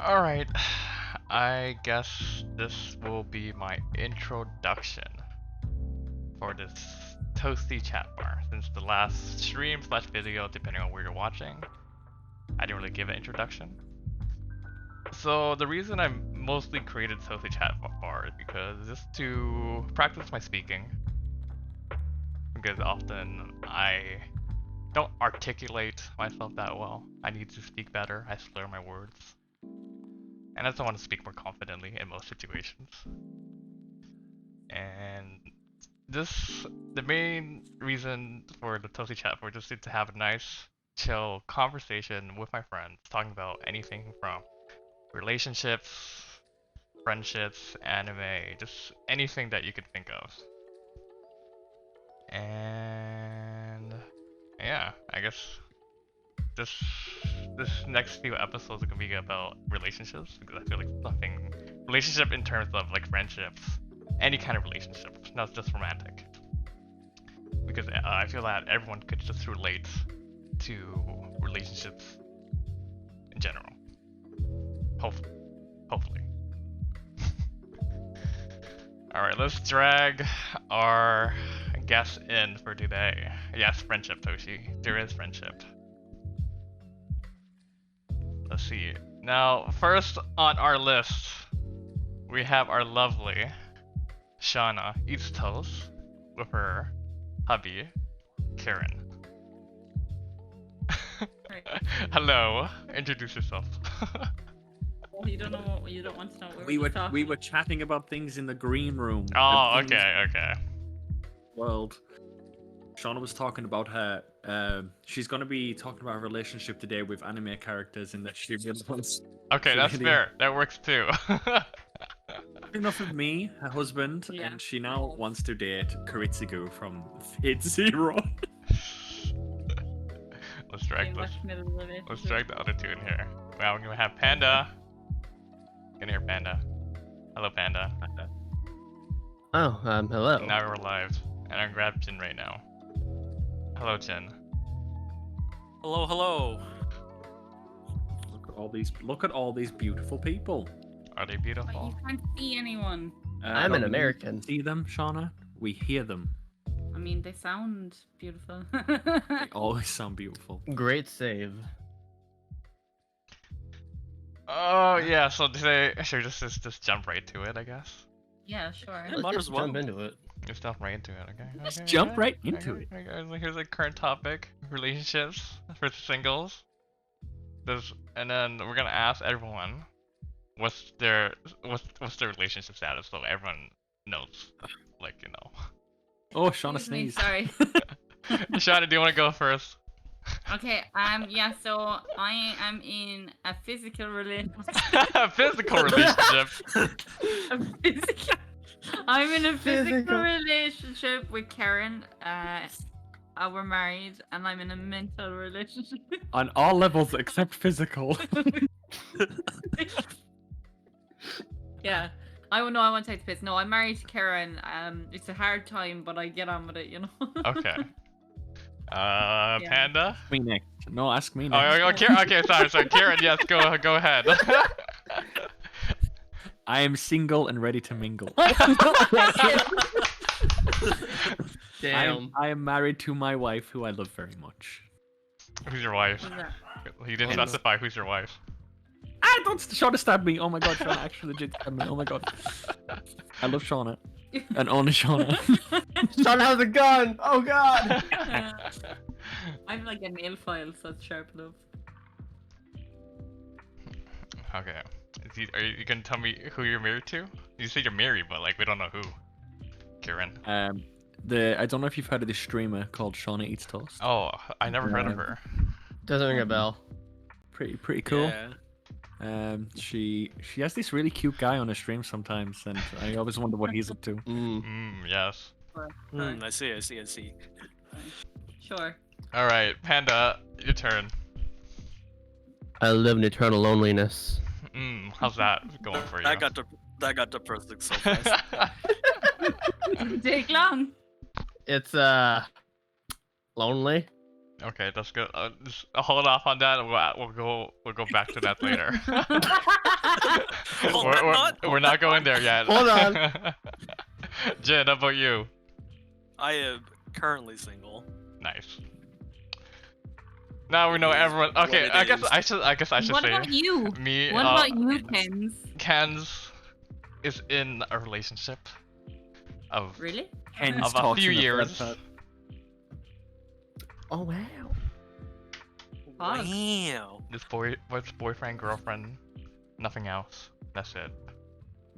Alright, I guess this will be my introduction for this Toastie chat bar. Since the last stream slash video, depending on where you're watching, I didn't really give an introduction. So the reason I mostly created Toastie chat bar is because just to practice my speaking. Because often I don't articulate myself that well. I need to speak better. I slur my words. And I just want to speak more confidently in most situations. And the main reason for the Toastie chat for just to have a nice, chill conversation with my friends, talking about anything from relationships, friendships, anime, just anything that you could think of. And yeah, I guess this next few episodes are gonna be about relationships, because I feel like relationship in terms of like friendships, any kind of relationship, not just romantic. Because I feel that everyone could just relate to relationships in general. Hopefully. Alright, let's drag our guest in for today. Yes, friendship, Toshi. There is friendship. Let's see. Now, first on our list, we have our lovely Shauna Eats Toast with her hubby, Karen. Right. Hello, introduce yourself. You don't know. You don't want to know. What We were talking. chatting about things in the green room. Oh, and things okay. World. Shauna was talking about her. She's gonna be talking about her relationship today with anime characters, and that she really wants. Okay, she that's really- fair. That works too. Enough of me, her husband, Yeah. and she now wants to date Kuritsugu from Fate Zero. Let's drag Yeah, this. watch middle of it. Let's drag the other two in here. Wow, we're gonna have Panda. In here, Panda. Hello, Panda. Oh, hello. Now we're live, and I'm grab Jin right now. Hello, Jin. Hello, hello. Look at all these beautiful people. Are they But beautiful? you can't see anyone. I'm an don't we American. See them, Shauna? We hear them. I mean, they sound beautiful. They always sound beautiful. Great save. Oh yeah. So today, should we just jump right to it? I guess. yeah, sure. Yeah, might Let's as well. jump into it. Just jump right into it. Okay. Just Okay, jump okay, right into okay, it. okay. Here's a current topic: relationships versus singles. And then we're gonna ask everyone what's their relationship status, so everyone knows. Like, you know. Oh, Shauna Excuse me, sneezed. sorry. Shauna, do you want to go first? Okay. Yeah. So I am in a physical relationship. Physical relationship. I'm in a physical Physical. relationship with Karen. We're married, and I'm in a mental relationship. On all levels except physical. Yeah. I would know. I want to take the piss. No, I'm married to Karen. It's a hard time, but I get on with it, you know. Okay. Panda. Me next. No, ask me Oh, next. okay, sorry. Karen, yes, go ahead. I am single and ready to mingle. Damn. I am married to my wife, who I love very much. Who's your wife? Who's that? You didn't Panda. specify who's your wife. Ah, don't Shauna stab me! Oh my god, Shauna actually legit stabbed me. Oh my god. I love Shauna. And only Shauna. Sean has a gun! Oh god! I'm like a nail file, so it's sharp enough. Okay. Are you gonna tell me who you're married to? You say you're married, but like we don't know who. Karen. I don't know if you've heard of this streamer called Shauna Eats Toast. Oh, I never heard of Yeah. her. Doesn't ring a bell. Pretty cool. Yeah. She has this really cute guy on her stream sometimes, and I always wonder what he's up to. Yes. I see. Sure. All right, Panda, your turn. I live in eternal loneliness. How's that going for you? That got depressing so fast. Take long. It's lonely. Okay, that's good. Just hold off on that. We'll go back to that later. Hold that thought. We're not going there yet. Hold on. Jin, how about you? I am currently single. Nice. Now we know It is everyone. what Okay, it I guess is. I guess I should What say about you? me. What about you, Kens? Ken's is in a relationship of Really? Hence of a talks few in the third years. person. Oh wow. Pause. Wow. This boyfriend, girlfriend, nothing else. That's it.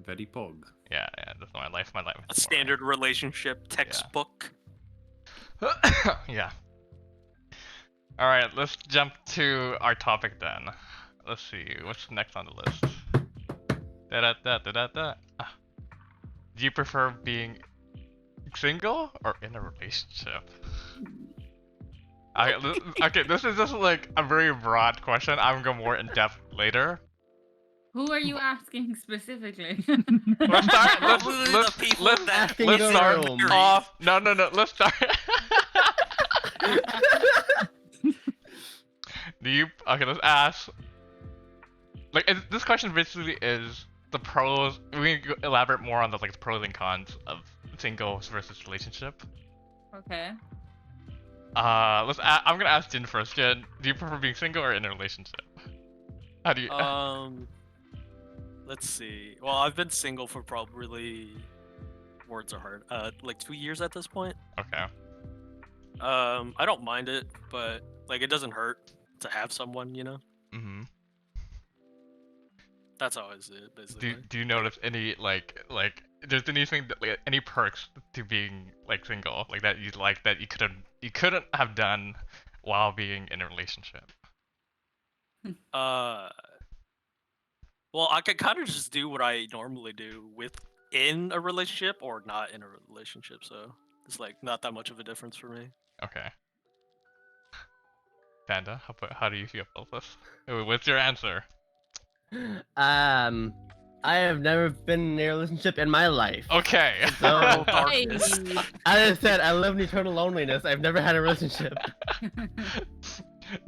Very pug. Yeah, that's my life. My life. A standard relationship textbook. Yeah. All right, let's jump to our topic then. Let's see what's next on the list. Da da da da da da. Do you prefer being single or in a relationship? Okay, this is just like a very broad question. I'm gonna go more in depth later. Who are you asking specifically? Let's start. Probably the people that Asking Let's the start room. off. No. Let's start. Do you? Okay, let's ask. Like, this question basically is the pros. We can elaborate more on the pros and cons of singles versus relationship. Okay. I'm gonna ask Jin first. Jin, do you prefer being single or in a relationship? How do you? Let's see. Well, I've been single for probably words are hard. Like 2 years at this point. Okay. I don't mind it, but like it doesn't hurt to have someone, you know. Mhm. That's how I see it, basically. Do you notice any there's anything that, any perks to being single that you couldn't have done while being in a relationship? Well, I can kind of just do what I normally do within a relationship or not in a relationship, so it's like not that much of a difference for me. Okay. Panda, how do you feel about this? What's your answer? I have never been in a relationship in my life. Okay. So, Hey. as I said, I live in eternal loneliness. I've never had a relationship.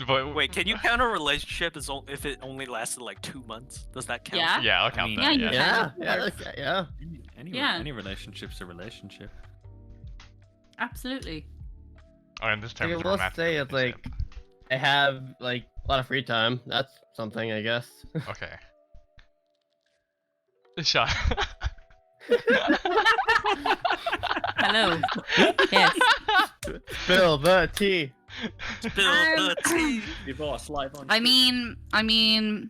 But Wait, can you count a relationship as if it only lasted like 2 months? Does that count? Yeah. yeah, I'll count mean, that. yeah, Yeah. you Yeah, yeah. Yeah. Any relationship's a relationship. Absolutely. Oh, and this term I is will romantic say it's like relationship. I have a lot of free time. That's something, I guess. Okay. Shot. Hello. Yes. Spill the tea. Spill the tea. Divorce live on. I mean,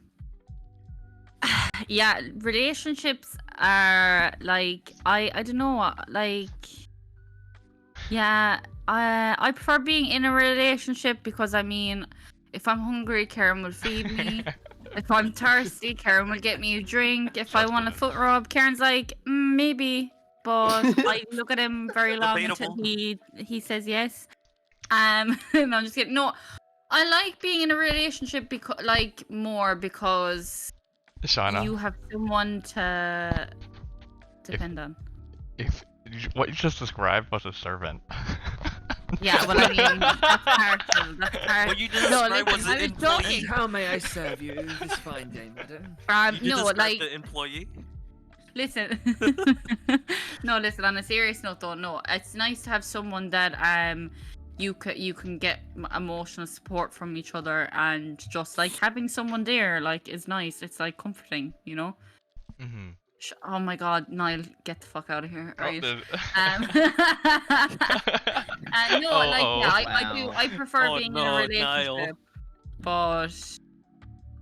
yeah, relationships are like I don't know, yeah, I prefer being in a relationship because I mean, if I'm hungry, Karen will feed me. If I'm thirsty, Karen will get me a drink. If I want a foot rub, Karen's like, maybe, but I look at him very long until Debatable. he says yes. No, I'm just kidding. No, I like being in a relationship because Shauna, you have someone to depend on. if what you just described was a servant. Yeah, well, I mean, that's partial. That's partial. What you just No, described was listen, an I was employee. joking. How may I serve you this fine day, madam? You No, described like, the employee. listen. No, listen. On a serious note, though, no, it's nice to have someone that you can get emotional support from each other, and just like having someone there is nice. It's like comforting, you know. Mm-hmm. Oh my God, Niall, get the fuck out of here! Right. No, Wow. I prefer Oh, being no, in a Niall. relationship, but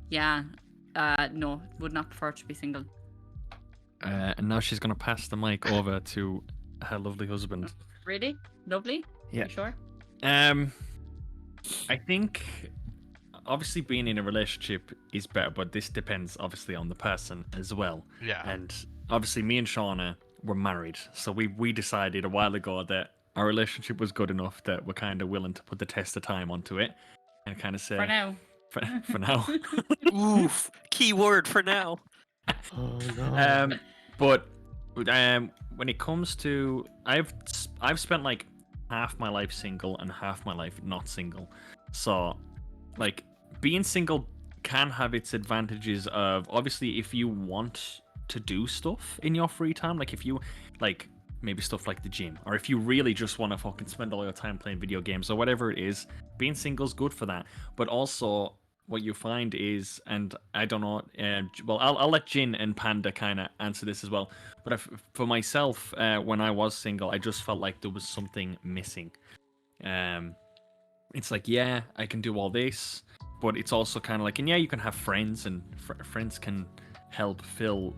yeah, no, would not prefer to be single. And now she's gonna pass the mic over to her lovely husband. Really, lovely. Yeah. You sure? I think obviously being in a relationship is better, but this depends obviously on the person as well. Yeah. And obviously me and Shauna were married, so we decided a while ago that our relationship was good enough that we're kind of willing to put the test of time onto it and kind of say For now. for now. Oof. Keyword for now. Oh no. But when it comes to I've spent like half my life single and half my life not single. So, like, being single can have its advantages of, obviously, if you want to do stuff in your free time, like if you, like, maybe stuff like the gym, or if you really just want to fucking spend all your time playing video games or whatever it is, being single's good for that. But also, what you find is, and I don't know, well, I'll let Jin and Panda kind of answer this as well. But for myself, when I was single, I just felt like there was something missing. It's like, yeah, I can do all this, but it's also kind of like, and yeah, you can have friends, and friends can help fill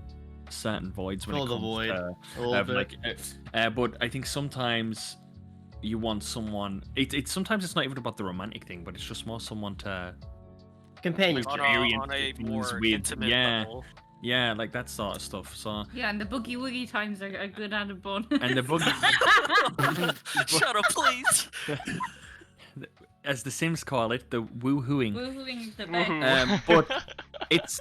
certain voids when Fill it the comes void to a little bit. but I think sometimes you want someone. It's sometimes it's not even about the romantic thing, but it's just more someone to Companionship. On a things more with, intimate yeah, level. yeah, like that sort of stuff. So Yeah, and the boogie woogie times are good added bonus. and the boogie, Shut up, please. as the Sims call it, the woohooing. Woohooing is the Woohoo. best. But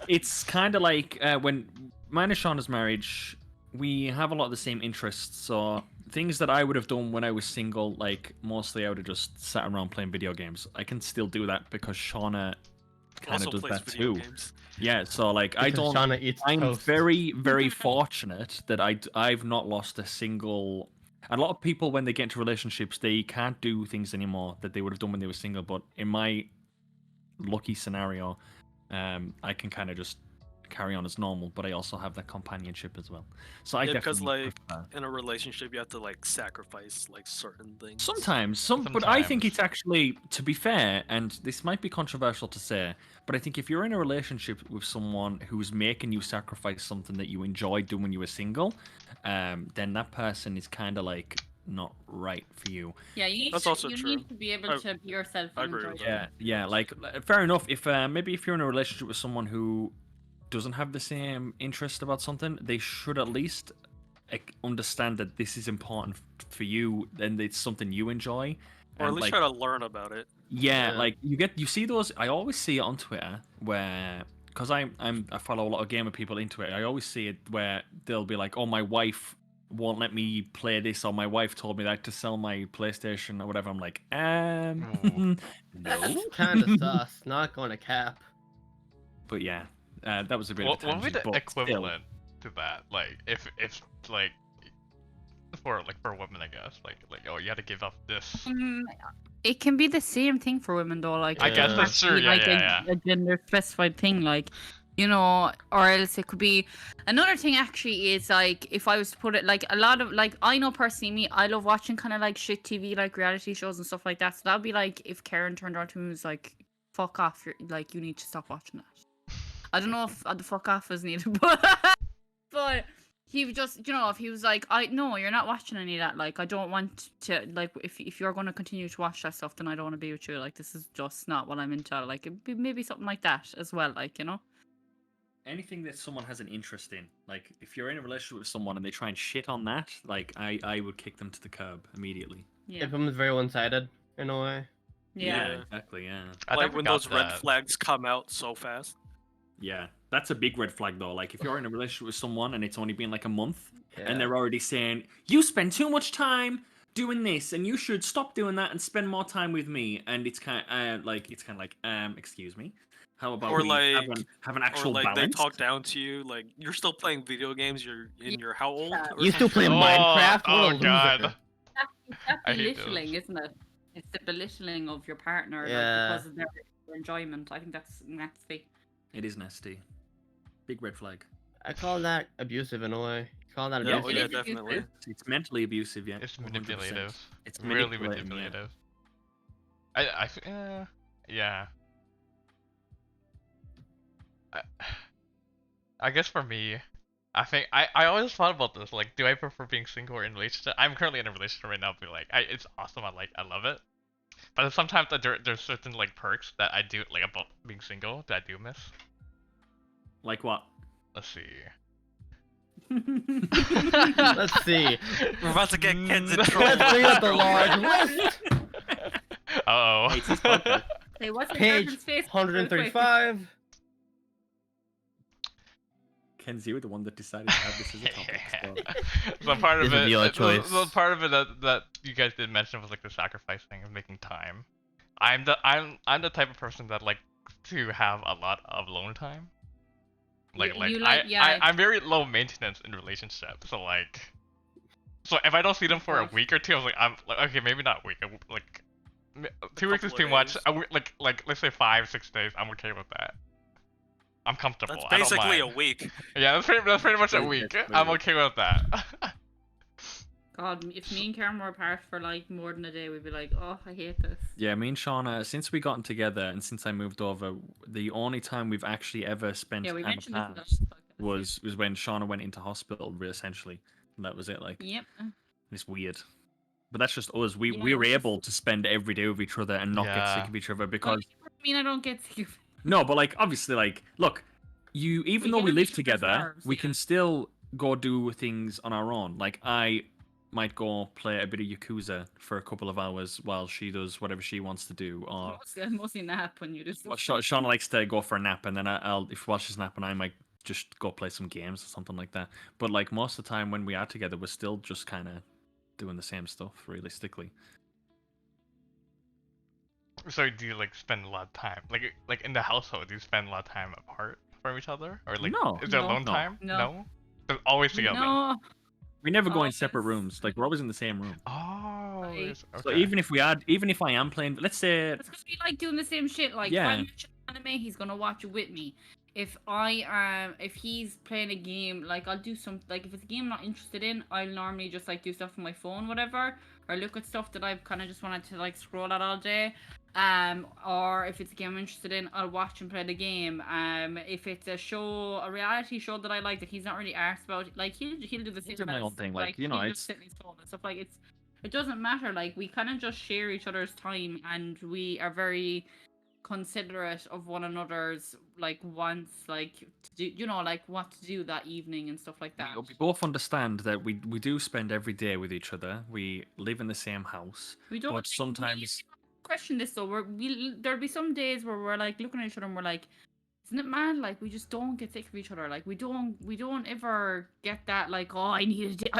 it's kind of like when mine and Shauna's marriage, we have a lot of the same interests. So things that I would have done when I was single, like mostly I would have just sat around playing video games. I can still do that because Shauna kind Also of does plays that video too. games. Yeah, so like I Because don't. Shauna eats I'm toast. very very fortunate that I've not lost a single. A lot of people, when they get into relationships, they can't do things anymore that they would have done when they were single. But in my lucky scenario, I can kind of just carry on as normal, but I also have that companionship as well. So I Yeah, because definitely like prefer. in a relationship, you have to like sacrifice like certain things. Sometimes, but I think Sometimes. it's actually, to be fair, and this might be controversial to say, but I think if you're in a relationship with someone who's making you sacrifice something that you enjoyed doing when you were single, then that person is kind of like not right for you. Yeah, you need That's to, also you true. need to be able I- to be yourself I and agree enjoy with it. that. Yeah, like fair enough. If maybe if you're in a relationship with someone who doesn't have the same interest about something, they should at least understand that this is important for you, and it's something you enjoy. Or at And, least like, try to learn about it. yeah, Yeah. like you see those. I always see it on Twitter where, because I follow a lot of gamer people into it. I always see it where they'll be like, "Oh, my wife won't let me play this," or "My wife told me that to sell my PlayStation," or whatever. I'm like, Ooh. no. Kind of sus. Not going to cap. But yeah, that was a bit What of a would be tangent. the but still. equivalent to that? Like if like for women, I guess. Like oh, you had to give up this. It can be the same thing for women though. Like I it guess doesn't that's have to true. be Yeah, like yeah. a gender specified thing, like you know, or else it could be another thing. Actually, is like if I was to put it like a lot of like I know personally me, I love watching kind of like shit TV, like reality shows and stuff like that. So that'd be like if Karen turned around to me and was like, "Fuck off! You're like you need to stop watching that." I don't know if the fuck off is needed, but he was just, you know, if he was like, I no, you're not watching any of that. Like, I don't want to, like, if you're going to continue to watch that stuff, then I don't want to be with you. Like, this is just not what I'm into. Like, it'd be maybe something like that as well. Like, you know. Anything that someone has an interest in, like if you're in a relationship with someone and they try and shit on that, like I would kick them to the curb immediately. Yeah. It becomes very one-sided in a way. Yeah. Exactly. Yeah. I like never when got those red that. flags come out so fast. Yeah, that's a big red flag though. Like if you're in a relationship with someone and it's only been like a month, Yeah. and they're already saying you spend too much time doing this and you should stop doing that and spend more time with me, and it's kind of like excuse me, how about Or we like- have an Or actual like balance? they talk down to you, like you're still playing video games. You're in your how old? Yeah. or You still play something? Minecraft? What a Oh loser. god. That's I hate belittling, those. isn't it? It's the belittling of your partner, Yeah. like, because of their enjoyment. I think that's nasty. It is nasty. Big red flag. I call that abusive in a way. Call that Yeah, abusive. oh, It yeah, is abusive. definitely. It's mentally abusive. Yeah. It's 100%. manipulative. It's Really manipulating, yeah. manipulative. Yeah. I guess for me, I think I always thought about this. Like, do I prefer being single or in a relationship? I'm currently in a relationship right now, but like, it's awesome. I love it. But sometimes there's certain like perks that I do like about being single that I do miss. Like what? Let's see. Let's see. We're about to get Ken's in trouble. Let's bring up the large list. Uh Hey, it's his podcast. Hey, what's your Page person's face? 135. Ken's, you were the one that decided to have this as a topic. So. So part of This is it, your the choice. part of it that you guys did mention was like the sacrificing of making time. I'm the type of person that like to have a lot of alone time. You like, yeah. I'm very low maintenance in relationships, so like, so if I don't see them for a Right. week or two, I'm like, okay, maybe not a week, like, 2 weeks is couple too of much. days. Like let's say 5-6 days, I'm okay with that. I'm comfortable. That's I don't basically a mind. week. Yeah, that's pretty much a That's week. pretty I'm much. okay with that. God, if me and Karen were apart for like more than a day, we'd be like, oh, I hate this. Yeah, me and Shauna, since we gotten together and since I moved over, the only time we've actually ever spent Yeah, we at a mentioned this in the past last podcast. was when Shauna went into hospital, essentially. And that was it. Like, Yep. it's weird. But that's just us. We Yeah, we it were was just- able to spend every day with each other and not get sick Yeah. of each other Well, because I mean, I don't get sick of no, but like obviously, like look, even We though get we on live each other's together, nerves, we yeah. can still go do things on our own. Like I might go play a bit of Yakuza for a couple of hours while she does whatever she wants to do, or mostly nap when you just. well, Shauna likes to go for a nap, and then I'll if while she's napping, I might just go play some games or something like that. But like most of the time when we are together, we're still just kind of doing the same stuff, realistically. So do you like spend a lot of time, like in the household? Do you spend a lot of time apart from each other, or like No, is there No. alone No. time? No. They're always together. No. We never go in Always. separate rooms. Like we're always in the same room. Oh, Right. it's- okay. So even if I am playing, let's say, That's because we like doing the same shit. Like, if Yeah. I mention anime, he's gonna watch it with me. If if he's playing a game, like I'll do some, like if it's a game I'm not interested in, I'll normally just like do stuff on my phone, whatever, or look at stuff that I've kind of just wanted to like scroll at all day. Or if it's a game I'm interested in, I'll watch and play the game. If it's a reality show that I like that he's not really arsed about, like he'll do the same. do my as- own thing, like, you know, he'll it's- just sit in his phone and stuff. Like it doesn't matter. Like we kind of just share each other's time, and we are very considerate of one another's like wants, like to do, you know, like what to do that evening and stuff like that. we both understand that we do spend every day with each other. We live in the same house, We don't but sometimes question this though. There'll be some days where we're like looking at each other and we're like, isn't it mad? Like we just don't get sick of each other. Like we don't ever get that like, oh, I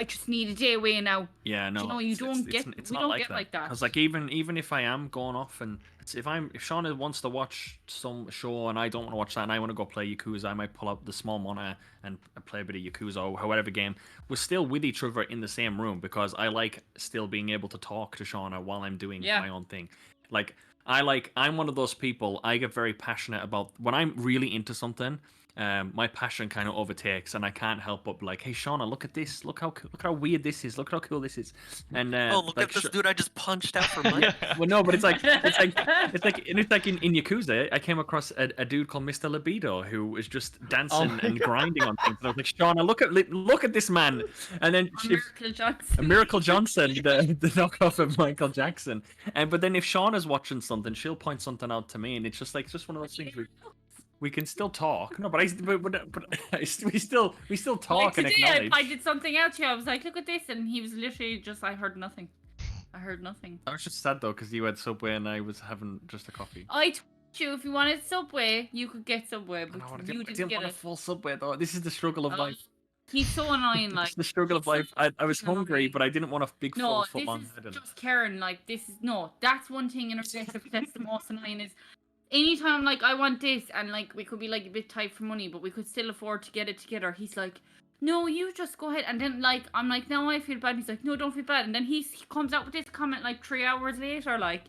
just need a day away now. yeah, no, you know, you it's- don't it's- get- it's we not don't like get that. like that. Because like even if I am going off and if Shauna wants to watch some show and I don't want to watch that and I want to go play Yakuza, I might pull out the small monitor and play a bit of Yakuza or whatever game. We're still with each other in the same room because I like still being able to talk to Shauna while I'm doing Yeah. my own thing. Like I'm one of those people. I get very passionate about when I'm really into something. My passion kind of overtakes, and I can't help but be like, "Hey, Shauna, look at this! Look how weird this is! Look how cool this is!" And Oh, look like, at this dude I just punched out for money. well, no, but it's like in Yakuza, I came across a dude called Mr. Libido who was just dancing my and grinding on things. And I was like, Shauna, look at this man! And then Miracle Johnson. Miracle Johnson, the knockoff of Michael Jackson. And but then if Shauna's watching something, she'll point something out to me, and it's just like one of those things we can still talk. No, but we still talk Like and today, acknowledge. I did something out to you. I was like, look at this, and he was literally just, I heard nothing. I heard nothing. I was just sad though because you had Subway and I was having just a coffee. I told you if you wanted Subway, you could get Subway, but No, I you didn't didn't get want a it. full Subway though. This is the struggle of Oh, life. He's so annoying. Like It's the struggle of life. I was so hungry, annoying. but I didn't want a big No, full this foot long is head. just Karen. Like this is no. That's one thing in a relationship that's the most annoying is anytime like I want this and like we could be like a bit tight for money, but we could still afford to get it together. He's like, no, you just go ahead. And then like I'm like, no, I feel bad. He's like, no, don't feel bad. And then he comes out with this comment like 3 hours later, like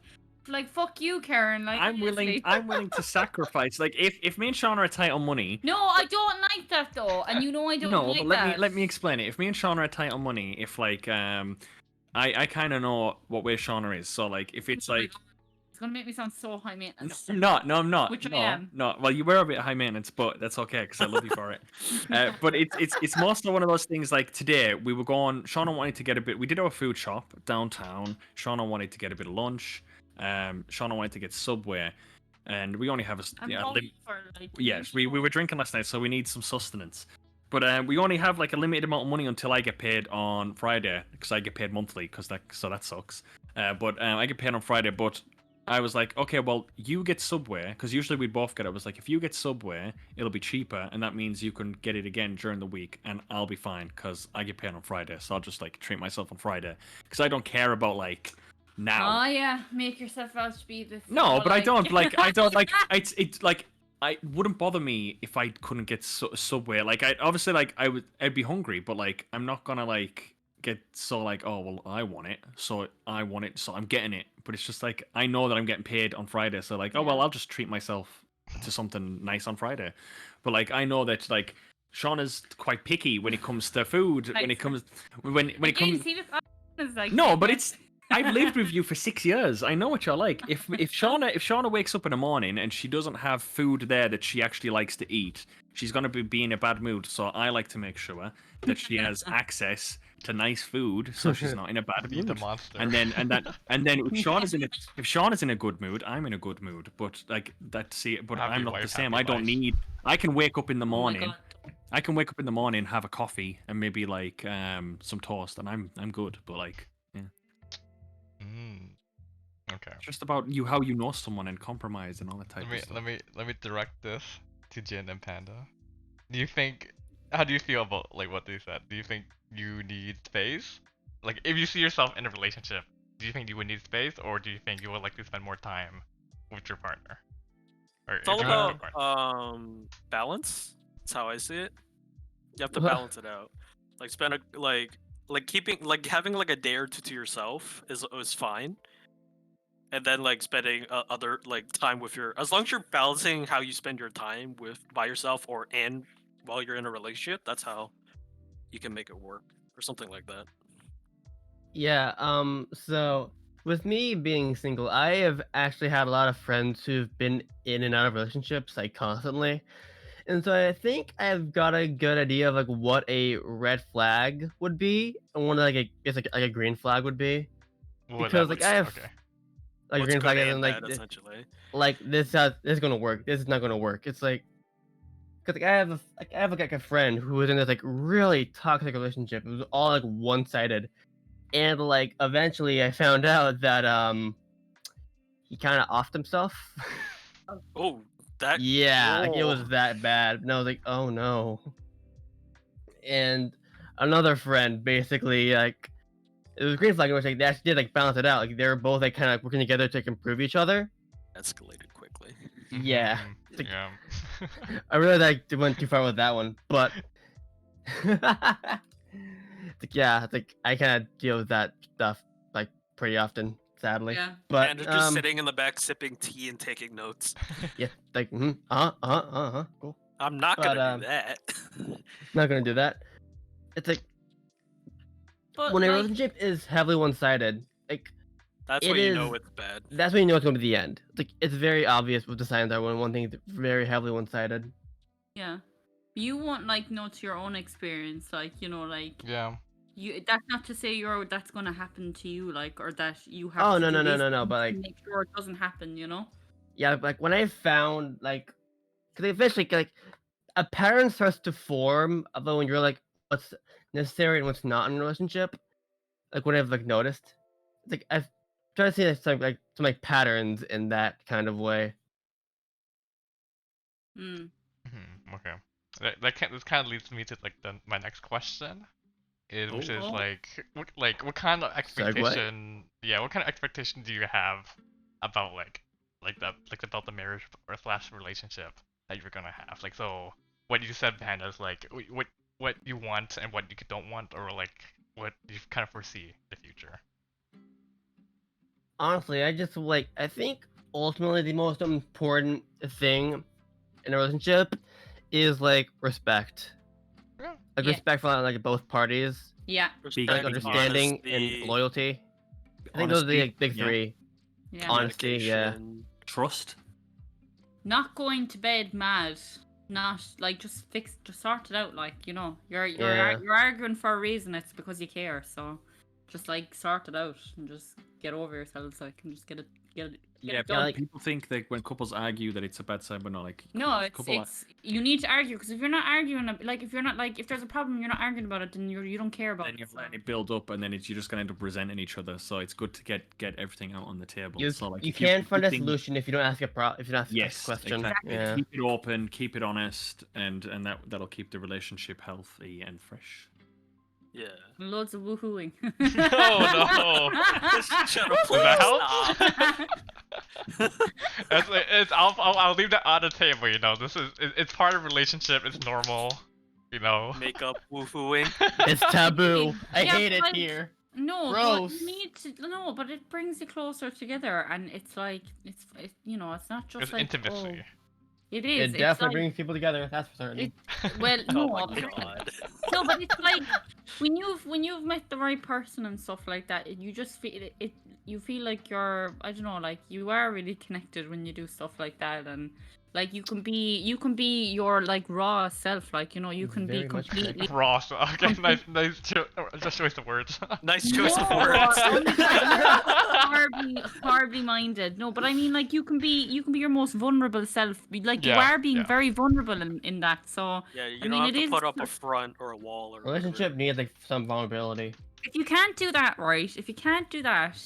fuck you, Karen. Like I'm honestly. willing to sacrifice. Like if me and Sean are tight on money. No, I don't like that though, and you know I don't No, like but that. let me explain it. If me and Sean are tight on money, if like I kind of know what way Shauna is. So like if it's like It's gonna make me sound so high maintenance. no, I'm not. Which I no, am. No, well, you were a bit high maintenance, but that's okay because I love you for it. But it's more so one of those things. Like today, we were going. Shauna wanted to get a bit. We did our food shop downtown. Shauna wanted to get a bit of lunch. Shauna wanted to get Subway, and we only have I'm yeah, going for like. yes, we were drinking last night, so we need some sustenance. But we only have like a limited amount of money until I get paid on Friday because I get paid monthly so that sucks. But I get paid on Friday, but. I was like, okay, well, you get Subway, because usually we'd both get it. I was like, if you get Subway, it'll be cheaper, and that means you can get it again during the week, and I'll be fine, because I get paid on Friday, so I'll just, like, treat myself on Friday. Because I don't care about, like, now. Oh yeah, make yourself out to be the. No, but I don't like. I don't like. I It's like. I wouldn't bother me if I couldn't get Subway. Like I obviously like I'd be hungry, but like I'm not gonna like get so like, oh well, I want it, so I want it, so I'm getting it. But it's just like I know that I'm getting paid on Friday, so like, oh well, Yeah. I'll just treat myself to something nice on Friday. But like I know that like Sean is quite picky when it comes to food. When it comes when it comes. See this is like No, but it's. I've lived with you for 6 years. I know what you're like. If Shauna wakes up in the morning and she doesn't have food there that she actually likes to eat, she's gonna be in a bad mood. So I like to make sure that she has access to nice food, so she's not in a bad Be the mood. monster. And then if Sean is in a good mood, I'm in a good mood. But like that, see, but Happy I'm not the wife, same. happy I don't life. need. I can wake up in the Oh my morning. God. I can wake up in the morning, have a coffee, and maybe like some toast, and I'm good. But like. Mm. Okay. It's just about how you know someone and compromise and all that type Let me of stuff. let me direct this to Jin and Panda. Do you think? How do you feel about like what they said? Do you think you need space? Like, if you see yourself in a relationship, do you think you would need space, or do you think you would like to spend more time with your partner? Or It's all interact with about your partner? balance. That's how I see it. You have to Well- balance it out. Like spend a like keeping like having like a day or two to yourself is fine. And then like spending other like time with your, as long as you're balancing how you spend your time with by yourself or and while you're in a relationship, that's how you can make it work or something like that. Yeah, so with me being single, I have actually had a lot of friends who've been in and out of relationships like constantly. And so I think I've got a good idea of like what a red flag would be and one like a green flag would be. What would Because that like be? I have Okay. like a What's green good flag as and in bad essentially. like this is gonna work. This is not gonna work. It's like because like I have like a friend who was in this like really toxic relationship. It was all like one sided. And like eventually I found out that he kind of offed himself. Oh, that Yeah, like it was oh. that bad. And I was like, oh no. And another friend basically like it was a green flag in which like they actually did like balance it out. Like they were both like kind of working together to like, improve each other. Escalated quickly. Yeah. Mhm, It's like- yeah. I really like went too far with that one, but it's like yeah, it's like I kind of deal with that stuff like pretty often, sadly. Yeah. But And they're just sitting in the back sipping tea and taking notes. yeah, like cool. I'm not But, gonna do that. Not gonna do that. It's like But when a like, relationship is heavily one-sided, like That's it when you know is- it's bad. that's when you know it's going to be the end. It's like it's very obvious with the signs are when one thing is very heavily one-sided. yeah, you want like know to your own experience, like like Yeah. you. That's not to say that's gonna happen to you, like, or that you have. Oh to no do no no these no no! things But to like make sure it doesn't happen. yeah, like when I found like because eventually like a pattern starts to form about when you're like what's necessary and what's not in a relationship. Like what I've like noticed, it's like I've tried to see some like patterns in that kind of way. Mm. Okay. This kind of leads me to like my next question, which is Oh. what kind of Segue? expectation? Yeah, what kind of expectation do you have about about the marriage or slash relationship that you're gonna have? Like, so what you said, Panda, is like what you want and what you don't want, or like what you kind of foresee the future. Honestly, I think ultimately the most important thing in a relationship is like respect. Yeah. Like Yeah. respect for like both parties, Yeah. Big- like Respect, understanding honesty, and loyalty. I think those are the like, big yeah. three. Yeah. Honesty, yeah. communication. Trust. Not going to bed mad. Not like just sort it out. Like you're Yeah. you're arguing for a reason. It's because you care. So just like sort it out and just get over yourselves. Like and just get it Yeah, done. like- people think that when couples argue that it's a bad sign, but no, like No, couple it's you need to argue because if you're not arguing, like if you're not like if there's a problem, you're not arguing about it, then you don't care about then it. you're so. letting it build up, and then you're just gonna end up resenting each other. So it's good to get everything out on the table. You so like you if can't find a think- solution if you don't ask if you don't ask Yes, a question. exactly. Yeah. Keep it open, keep it honest, and that'll keep the relationship healthy and fresh. Yeah. Loads of woohooing. Oh no! Shut up, Does that please. help? I'll leave that on the table. You know, it's part of relationship. It's normal. You know. Makeup, woohooing. It's taboo. I Yeah, hate it like, here. No, Gross. but you need to no, but it brings you closer together, and it's like you know, it's not just It's like intimacy. Oh, it is. It It's definitely like, brings people together. That's for certain. well, Oh no, my god. no, but it's like when you've met the right person and stuff like that, you just feel it. You feel like you're, I don't know, like you are really connected when you do stuff like that, and like you can be your like raw self, like, you know, you can be Very much completely. Ross. Okay, nice choice of words. Nice choice of No, words. horribly minded. No, but I mean, like, you can be your most vulnerable self. Like, you Yeah, are being yeah. very vulnerable in that. So Yeah, you I don't mean, have it to is. put up a front or a wall or Relationship needs like some vulnerability. If you can't do that, right? If you can't do that,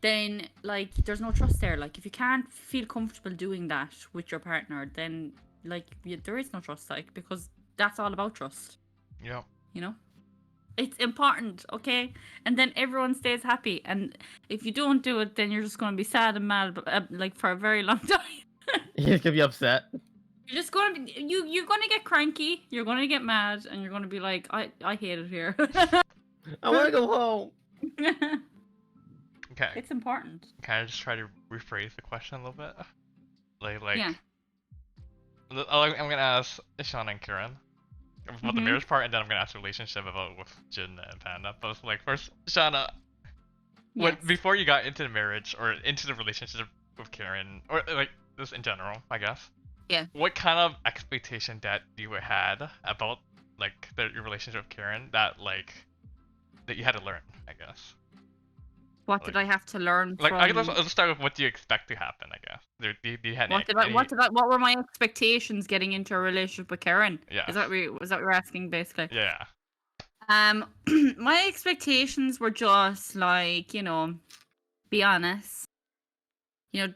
then like there's no trust there. Like, if you can't feel comfortable doing that with your partner, then like there is no trust, like, because that's all about trust. Yep. You know. It's important, okay? And then everyone stays happy. And if you don't do it, then you're just going to be sad and mad, like, for a very long time. He's gonna be upset. You're just going to be, you're going to get cranky. You're going to get mad, and you're going to be like, I hate it here. I want to go home. Okay. It's important. Can I just try to rephrase the question a little bit? Like. Yeah. I'm gonna ask Shauna and Kieran about the Mhm. marriage part, and then I'm gonna ask the relationship about with Jin and Panda. But it's like first, Shauna, Yes. before you got into the marriage or into the relationship with Kieran, or like this in general, I guess. Yeah. What kind of expectation that you had about like your relationship with Kieran that you had to learn, I guess. What did I have to learn Like from... I guess let's start with what do you expect to happen, I guess. Do you have what were my expectations getting into a relationship with Karen? Yeah. Was that what you're asking, basically? Yeah. My expectations were just like, you know, be honest. You know,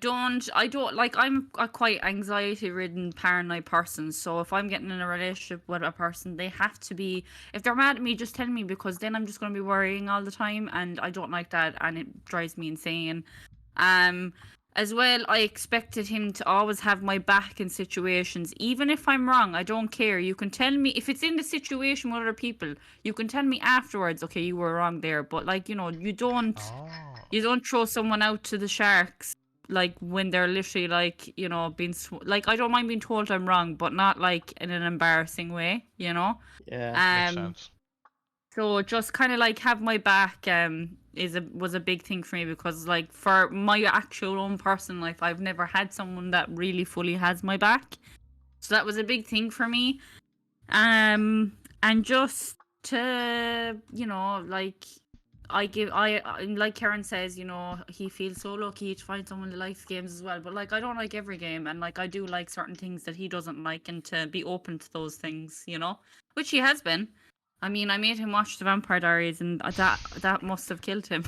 I'm a quite anxiety-ridden, paranoid person. So if I'm getting in a relationship with a person, they have to be. If they're mad at me, just tell me, because then I'm just going to be worrying all the time, and I don't like that, and it drives me insane. As well, I expected him to always have my back in situations, even if I'm wrong. I don't care. You can tell me if it's in the situation with other people. You can tell me afterwards. Okay, you were wrong there, but like, you know, you don't throw someone out to the sharks. Like when they're literally like, you know, being like, I don't mind being told I'm wrong, but not like in an embarrassing way, you know. Yeah. Makes sense. So just kind of like have my back was a big thing for me, because like for my actual own personal life, I've never had someone that really fully has my back. So that was a big thing for me. And just to, you know, like I like Karen says, you know, he feels so lucky to find someone that likes games as well. But like, I don't like every game, and like I do like certain things that he doesn't like, and to be open to those things, you know, which he has been. I mean, I made him watch the Vampire Diaries, and that must have killed him.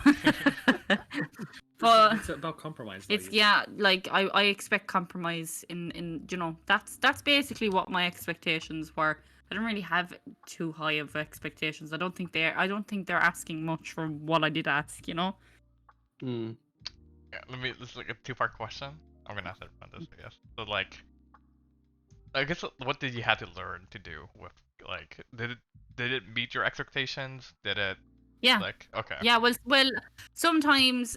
But it's about compromise. Though, it's like I expect compromise in you know, that's basically what my expectations were. I don't really have too high of expectations. I don't think they're asking much for what I did ask, you know. Hmm. Yeah, this is like a two-part question. I'm gonna ask everyone this, I guess. So like, I guess what did you have to learn to do with like did it meet your expectations? Did it? Yeah. Like okay. Yeah. Well, sometimes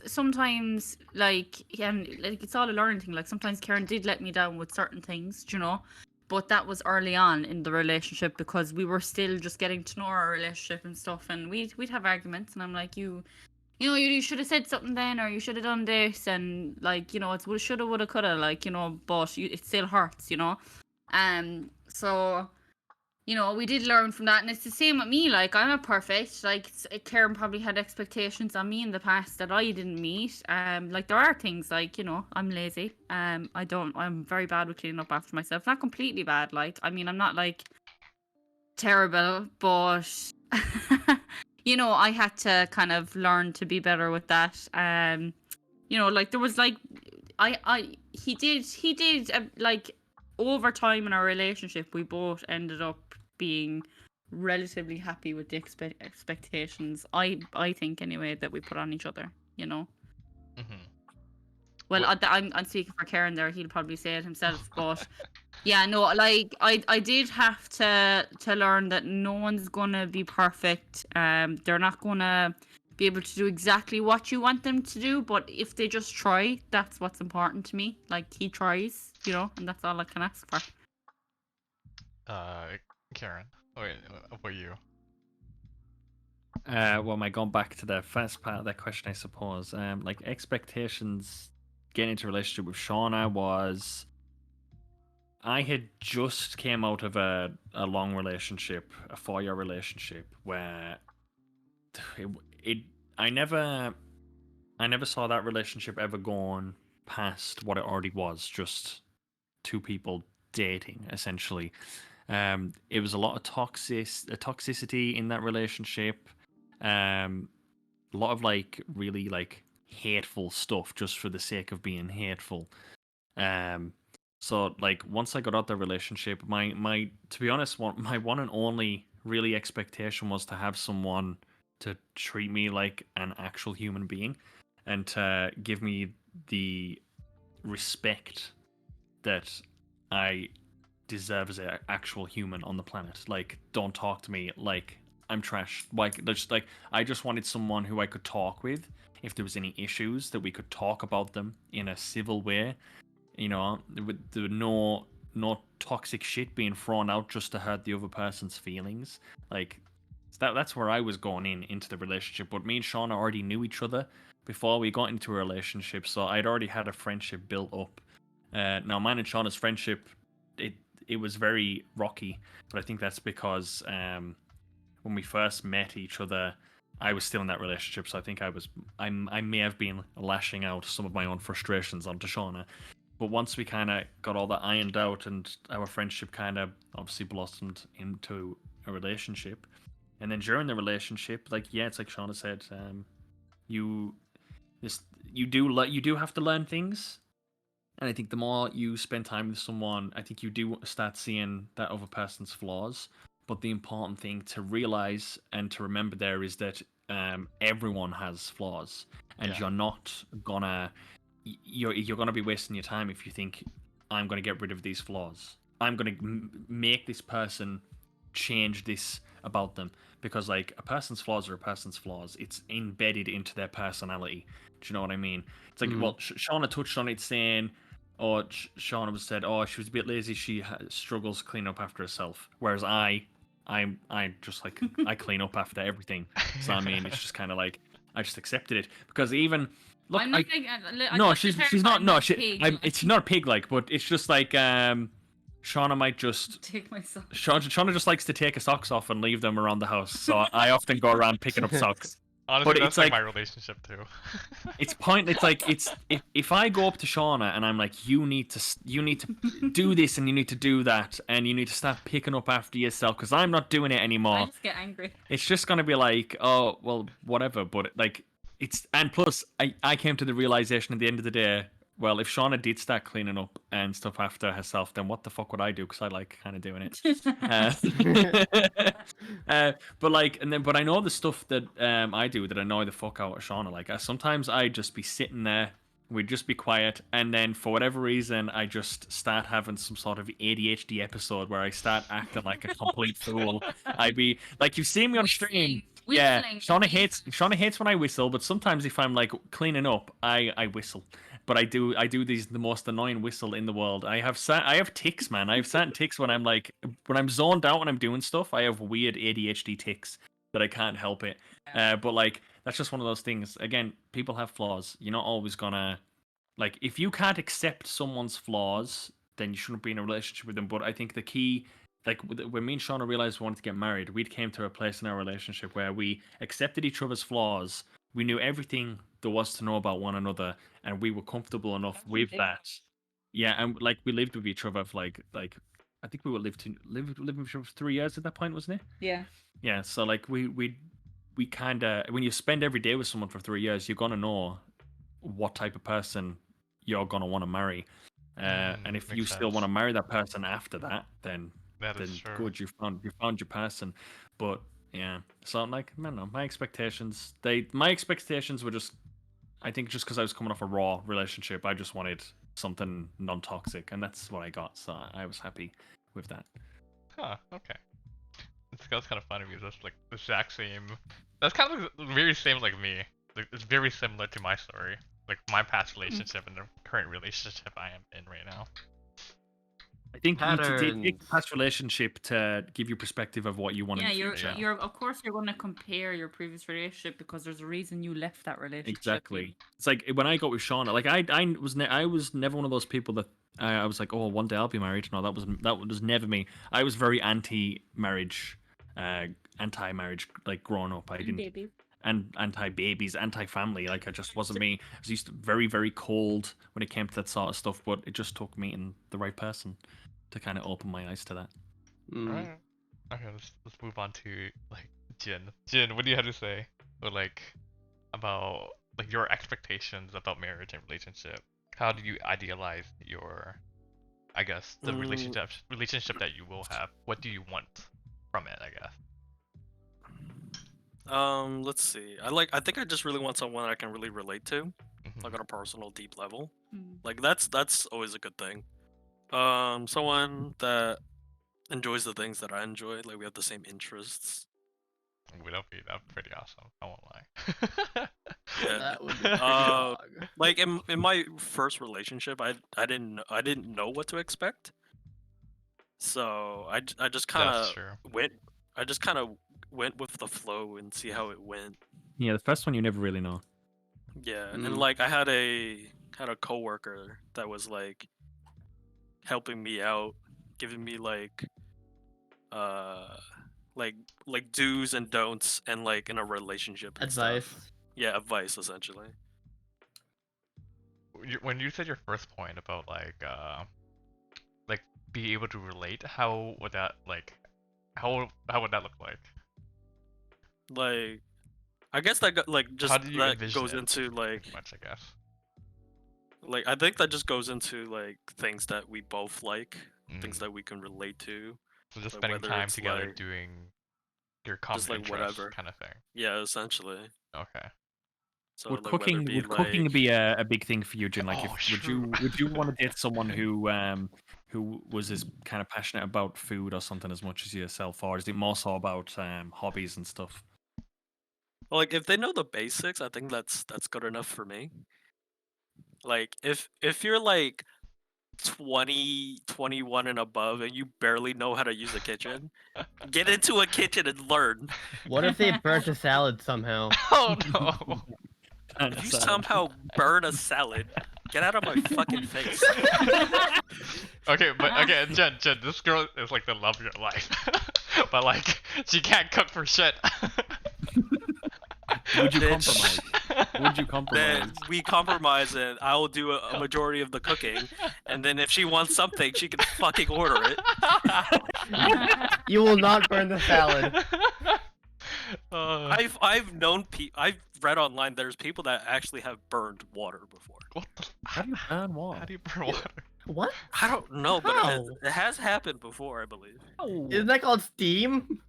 like, and like it's all a learning thing. Like sometimes Karen did let me down with certain things, you know. But that was early on in the relationship, because we were still just getting to know our relationship and stuff, and we'd have arguments, and I'm like, you know, you should have said something then, or you should have done this, and like, you know, it's shoulda, woulda, coulda, like, you know, but it still hurts, you know. So, you know, we did learn from that, and it's the same with me. Like, I'm not perfect. Like, Karen probably had expectations on me in the past that I didn't meet. Like, there are things like, you know, I'm lazy. I'm very bad with cleaning up after myself. Not completely bad. Like, I mean, I'm not like terrible, but you know, I had to kind of learn to be better with that. You know, like there was like, he did like over time in our relationship, we both ended up being relatively happy with the expectations. I think anyway that we put on each other. You know. Mm-hmm. Well, Well- I'm speaking for Karen there. He'll probably say it himself, but yeah, no, like I did have to learn that no one's gonna be perfect. They're not gonna be able to do exactly what you want them to do, but if they just try, that's what's important to me. Like he tries, you know, and that's all I can ask for. Karen, wait, what about you? Well, am I going back to the first part of that question? I suppose. Like expectations getting into a relationship with Shauna was. I had just came out of a long relationship, a 4-year relationship, where it, it I never saw that relationship ever going past what it already was, just two people dating essentially. It was a lot of toxicity in that relationship. A lot of like really like hateful stuff just for the sake of being hateful. Um, so like once I got out the relationship, my to be honest, my one and only really expectation was to have someone to treat me like an actual human being, and to give me the respect that I deserve as an actual human on the planet. Like, don't talk to me like I'm trash. Like, I just wanted someone who I could talk with if there was any issues, that we could talk about them in a civil way. You know, with the no toxic shit being thrown out just to hurt the other person's feelings. Like that's where I was going into the relationship. But me and Shauna already knew each other before we got into a relationship, so I'd already had a friendship built up. Now mine and Shauna's friendship, it was very rocky, but I think that's because when we first met each other, I was still in that relationship, so I think I may have been lashing out some of my own frustrations onto Shauna. But once we kind of got all that ironed out, and our friendship kind of obviously blossomed into a relationship, and then during the relationship, like yeah, it's like Shauna said, you you do have to learn things, and I think the more you spend time with someone, I think you do start seeing that other person's flaws. But the important thing to realize and to remember there is that everyone has flaws, and Yeah. you're not gonna you're gonna be wasting your time if you think I'm gonna get rid of these flaws. I'm gonna make this person change this about them, because like a person's flaws are a person's flaws. It's embedded into their personality. Do you know what I mean? It's like well, Shauna touched on it saying, or Shauna was said, oh, she was a bit lazy. She struggles clean up after herself, whereas I just like I clean up after everything. So I mean, it's just kind of like I just accepted it, because even look, I'm not saying, I no, just she's clarify, not. I'm No, not pig, it's not a pig like, but it's just like Shauna might just take my socks. Shauna just likes to take her socks off and leave them around the house. So I often go around picking up socks. Honestly, But that's it's like like- my relationship too. It's point. It's like it's if I go up to Shauna and I'm like, you need to do this and you need to do that and you need to start picking up after yourself because I'm not doing it I anymore. just get angry. It's just gonna be like, oh well, whatever. But like, it's and plus, I came to the realization at the end of the day. Well, if Shauna did start cleaning up and stuff after herself, then what the fuck would I do? Because I like kind of doing it. But like, but I know the stuff that I do that annoy the fuck out of Shauna. Like, sometimes I just be sitting there, we'd just be quiet, and then for whatever reason, I just start having some sort of ADHD episode where I start acting like a complete fool. I'd be like, you've seen me on stream. Yeah, Shauna hates when I whistle, but sometimes if I'm like cleaning up, I whistle. But I do the most annoying whistle in the world. I have tics, man. I have certain tics when I'm zoned out when I'm doing stuff. I have weird ADHD tics that I can't help it. But like that's just one of those things. Again, people have flaws. You're not always gonna like if you can't accept someone's flaws, then you shouldn't be in a relationship with them. But I think the key, like when me and Shauna realized we wanted to get married, we came to a place in our relationship where we accepted each other's flaws. We knew everything there was to know about one another, and we were comfortable enough with that. Yeah, and like we lived with each other for like I think we were living with each other for 3 years at that point, wasn't it? Yeah. Yeah, so like we kind of when you spend every day with someone for 3 years, you're gonna know what type of person you're gonna want to marry. And if Makes you still want to sense. marry that person after that, then That then is true. good, you found your person. But yeah, so I'm like, I don't know, my expectations were just, I think just because I was coming off a raw relationship, I just wanted something non-toxic, and that's what I got. So I was happy with that. Huh, okay. That's kind of funny because that's like the exact same. That's kind of like very same like me. Like, it's very similar to my story. Like my past relationship and the current relationship I am in right now. I think you need to take Patterns. a past relationship to give you perspective of what you want Yeah, in the you're future. you're of course you're gonna compare your previous relationship because there's a reason you left that relationship. Exactly. It's like when I got with Shauna, like I was never one of those people that I was like, oh, one day I'll be married. No, that was never me. I was very anti-marriage, like growing up. I didn't Baby. and anti-babies, anti-family. Like, I just wasn't me. I was used to very, very cold when it came to that sort of stuff. But it just took meeting the right person to kind of open my eyes to that. Alright. Okay, let's move on to like Jin. Jin, what do you have to say? Or like about like your expectations about marriage and relationship? How do you idealize your, I guess, the relationship that you will have? What do you want from it, I guess? Let's see. I think I just really want someone I can really relate to, Mhm. like on a personal, deep level. Mm. Like that's always a good thing. Someone that enjoys the things that I enjoy. Like we have the same interests. That'd be pretty awesome. I won't lie. Yeah. That would be pretty Uh, dog. Like in my first relationship, I didn't know what to expect. So I just kind That's of true. went with the flow and see how it went. Yeah, the first one you never really know. Yeah, Mm. and like I had a coworker that was like helping me out, giving me uh like do's and don'ts and like in a relationship and Advice. stuff. Yeah, advice essentially. When you said your first point about like be able to relate, how would that like how would that look like? Like I guess that like just How do you that envision goes it? into like Pretty much, I guess. like I think that just goes into like things that we both like, things Mm. that we can relate to. So just Like, spending whether time it's together like doing your just common like interests whatever. kind of thing. Yeah, essentially. Okay. So Would like whether it cooking be cooking like be a big thing for you, Jin? Like, Oh, if true. would you want to date someone who was as kind of passionate about food or something as much as yourself, or is it more so about hobbies and stuff? well, like if they know the basics, I think that's good enough for me. Like if you're like 20, 21 and above and you barely know how to use a kitchen, get into a kitchen and learn. What if they burnt a salad somehow? Oh no. And If you so- somehow burn a salad, get out of my fucking face. Okay, but okay, Jen, this girl is like the love of your life. But like she can't cook for shit. would you Bitch. compromise? Would you Then compromise? we compromise and I will do a majority of the cooking. And then if she wants something, she can fucking order it. You will not burn the salad. I've known I've read online there's people that actually have burned water before. What the? How do you burn water? How do you burn water? What? I don't know, but How? it has happened before, I believe. Isn't that called steam?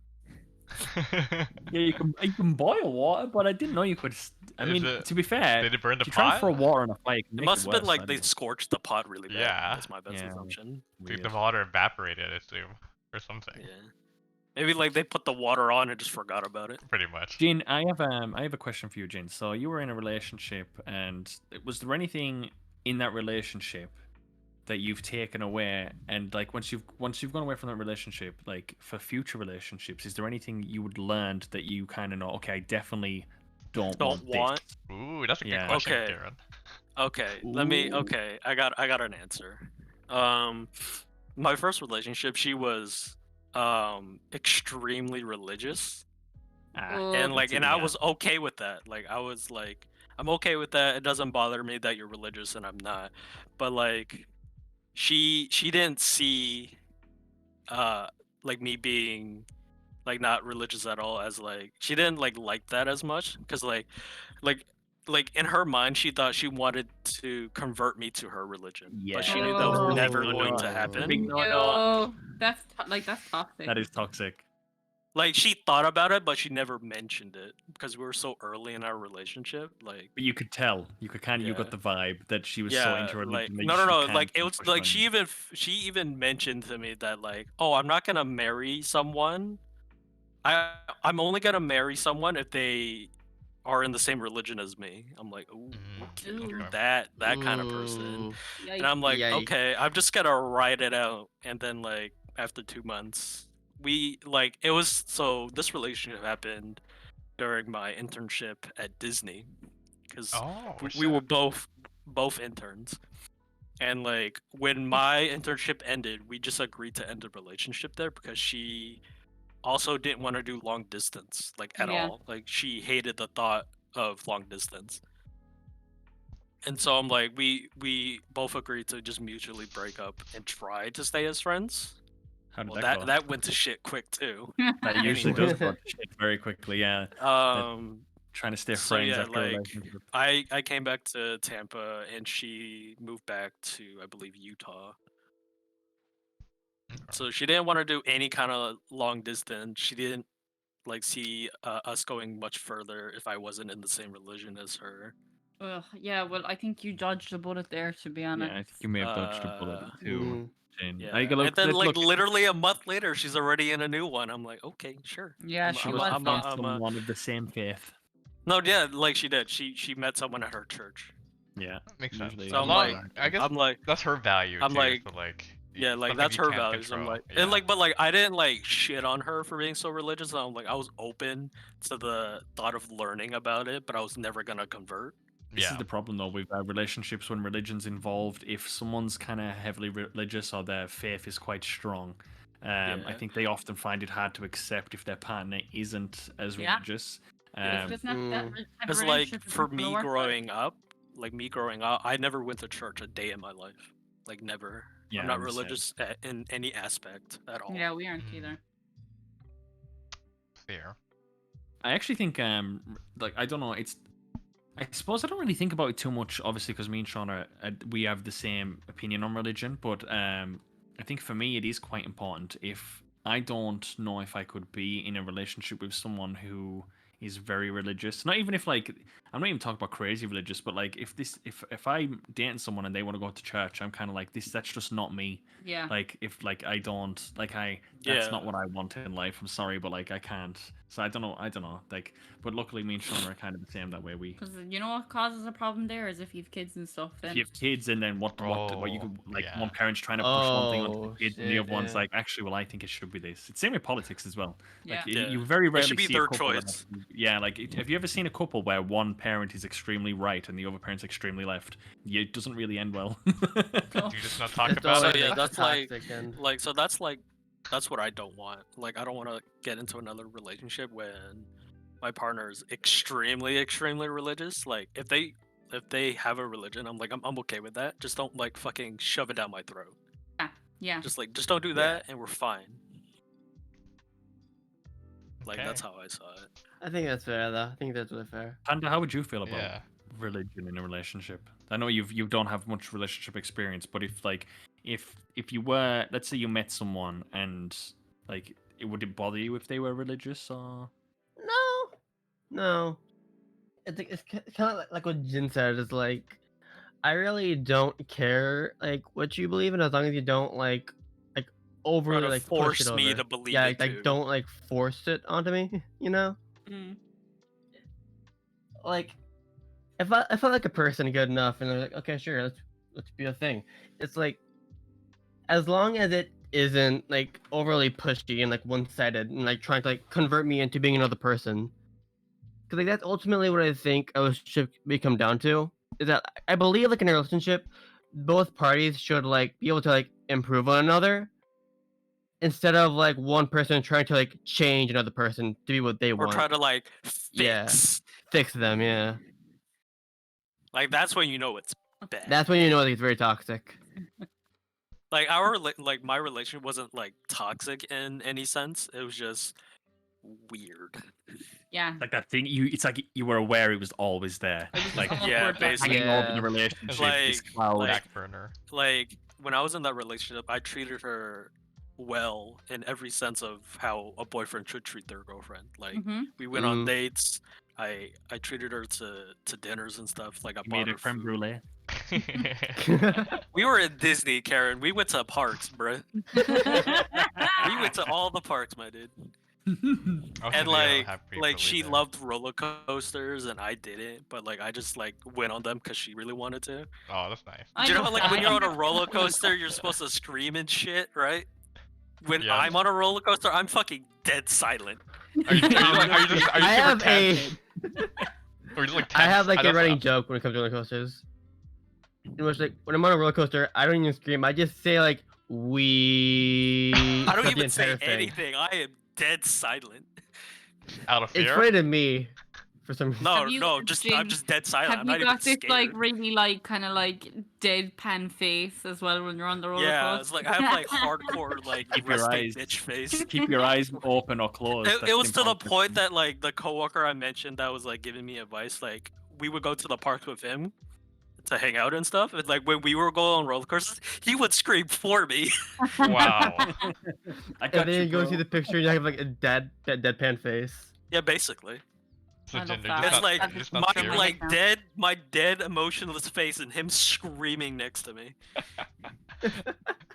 Yeah, you can boil water, but I didn't know you could. I Is mean, it- to be fair, Did it burn the if you try and pot? throw water on a fire, it can It make must have been worse, like I they don't know. scorched the pot really bad. Yeah. That's my best Yeah. assumption. Dude, the Weird. water evaporated, I assume, or something. Yeah. Maybe like they put the water on and just forgot about it. Pretty much. Jane, I have a question for you, Jane. So you were in a relationship, and was there anything in that relationship that you've taken away, and like once you've gone away from that relationship, like for future relationships, is there anything you would learned that you kind of know? Okay, I definitely don't want this. Ooh, that's a good Yeah. question, Okay. Darren. Okay, Ooh. okay, I got an answer. My first relationship, she was extremely religious. And like I was okay with that. Like I was like I'm okay with that. It doesn't bother me that you're religious and I'm not. But like she didn't see like me being like not religious at all as like she didn't like that as much cuz like like in her mind, she thought she wanted to convert me to her religion, but she Yeah, knew that was Oh. never no, going no. to The happen. big no, no. Yo, that's that's toxic. That is toxic. Like she thought about it, but she never mentioned it because we were so early in our relationship. Like, But you could tell, you Yeah. got the vibe that she was so yeah, into her like religion that no, she no, no. can't Like it was push like buttons. she even mentioned to me that like, oh, I'm not gonna marry someone. I'm only gonna marry someone if they are in the same religion as me. I'm like, ooh, okay, Ooh. you're Okay. that kind of person. Mm, And I'm like, Yikes. okay, I'm just gonna write it out. And then like after 2 months, we like it was so this relationship happened during my internship at Disney because Oh, we were shit. both interns. And like when my internship ended, we just agreed to end the relationship there because she also didn't want to do long distance like at Yeah. all. Like she hated the thought of long distance. And so I'm like, we both agreed to just mutually break up and try to stay as friends. How did Well, that go? that went to shit quick too. That usually Anyway. does go to shit very quickly. Yeah, trying to stay So friends yeah, after a like relationship. I came back to Tampa and she moved back to I believe Utah. So she didn't want to do any kind of long distance. She didn't like see us going much further if I wasn't in the same religion as her. Ugh, yeah, well, I think you dodged a bullet there, to be honest. Yeah, I think you may have dodged a bullet too. Mm. Jane. Yeah. I look, And then like look, literally a month later, she's already in a new one. I'm like, okay, sure. Yeah, she she must was. have Yeah. found someone of the same faith. No, yeah, like she did. She met someone at her church. Yeah, Makes sense. usually So I'm Long, like- I guess I'm like, that's her value I'm too. like- so like, yeah, like something that's you her can't values. I'm control, like, yeah. and like, but like I didn't like shit on her for being so religious. I'm like, I was open to the thought of learning about it, but I was never gonna convert. this Yeah. is the problem though with relationships when religion's involved. If someone's kind of heavily religious or their faith is quite strong, I Yeah. think they often find it hard to accept if their partner isn't as Yeah. religious. It's just not that type of Because like relationship is for not gonna me work, like. growing up, I never went to church a day in my life. Like never. Yeah, I'm not I'm the same. religious in any aspect at all. Yeah, we aren't Mm. either. Fair. I actually think like I don't know, it's I suppose I don't really think about it too much, obviously, because me and Sean are we have the same opinion on religion. But I think for me it is quite important. If I don't know if I could be in a relationship with someone who is very religious, not even if like I'm not even talking about crazy religious, but like if I'm dating someone and they want to go to church, I'm kind of like that's just not me. Yeah. Like if like I don't like that's Yeah. not what I want in life. I'm sorry, but like I can't. So I don't know. Like, but luckily me and Sean are kind of the same that way. We Because you know what causes a problem there is if you have kids and stuff. Then if you have kids and then what you Oh, could like yeah. one parent's trying to push one thing onto Oh, the kids and the shit, other one's yeah. like, actually, well, I think it should be this. It's same with politics as well. yeah. Like Yeah. you very It rarely should be see their a couple that- choice. yeah, like have you ever seen a couple where one parent is extremely right and the other parent's extremely left? Yeah, it doesn't really end well. So- Do you just not talk It's about always, it? yeah, like, that's like- toxic and- Like so that's what I don't want. Like I don't want to get into another relationship when my partner is extremely religious. Like if they have a religion, I'm like I'm okay with that. Just don't like fucking shove it down my throat. Yeah. Just don't do that and we're fine. Like Okay. that's how I saw it. I think that's fair, though. I think that's really fair. Panda, how would you feel about Yeah. religion in a relationship? I know you don't have much relationship experience, but if you were, let's say you met someone and like would it bother you if they were religious or No. It's kind of like what Jin said. Is like, I really don't care like what you believe in as long as you don't like overly to like force push it me over. to believe yeah, it like too. don't like force it onto me. You know, Mm. like if I like a person good enough and they're like, okay, sure, let's be a thing. It's like as long as it isn't like overly pushy and like one-sided and like trying to like convert me into being another person. Because like that's ultimately what I think a relationship may come down to. Is that I believe like in a relationship, both parties should like be able to like improve one another, instead of like one person trying to like change another person to be what they Or want. try to like Yeah. fix. Fix them, yeah. Like that's when you know it's bad. That's when you know it's very toxic. Like like my relationship wasn't like toxic in any sense. It was just weird. Yeah. Like that thing. It's like you were aware it was always there. It was just Like awkward, Yeah, like, basically. hanging over the Yeah. relationship. this Like- cloud. like- Back burner. Like when I was in that relationship, I treated her well in every sense of how a boyfriend should treat their girlfriend. Like Mhm. we went on Mm. dates. I treated her to dinners and stuff. Like I You bought made her a creme food. brulee. We were in Disney, Karen. We went to parks, bruh. We went to all the parks, my dude. Also, And they don't have like she there. loved roller coasters and I didn't, but like I just like went on them because she really wanted to. Oh, that's nice. I Do you know love how, like when that. you're on a roller coaster, you're supposed to scream and shit, right? When Yes. I'm on a roller coaster, I'm fucking dead silent. Are you just I have a or just, like, I have tense? like a don't- running joke when it comes to roller coasters. In which, like, when I'm on a roller coaster, I don't even scream. I just say like "we." I don't for the even say entire thing. anything. I am dead silent. out of It's fear. funny to me for some reason. No, Have you- no, I'm Jin, just dead silent. Have I'm you not even got this scared. like really like kind of like deadpan face as well when you're on the roller Yeah, coaster? it's like I have like hardcore like Keep your resting eyes- bitch face. Keep your eyes open or closed. It that's was to the important. point that like the coworker I mentioned that was like giving me advice, like we would go to the park with him to hang out and stuff. And like when we were going on roller coasters, he would scream for me. Wow. I got And then you, you go bro. see the picture, and you have like a deadpan face. Yeah, basically. So I love Jinder, that. just It's not, like That's just my not my fear. like now. my dead emotionless face and him screaming next to me.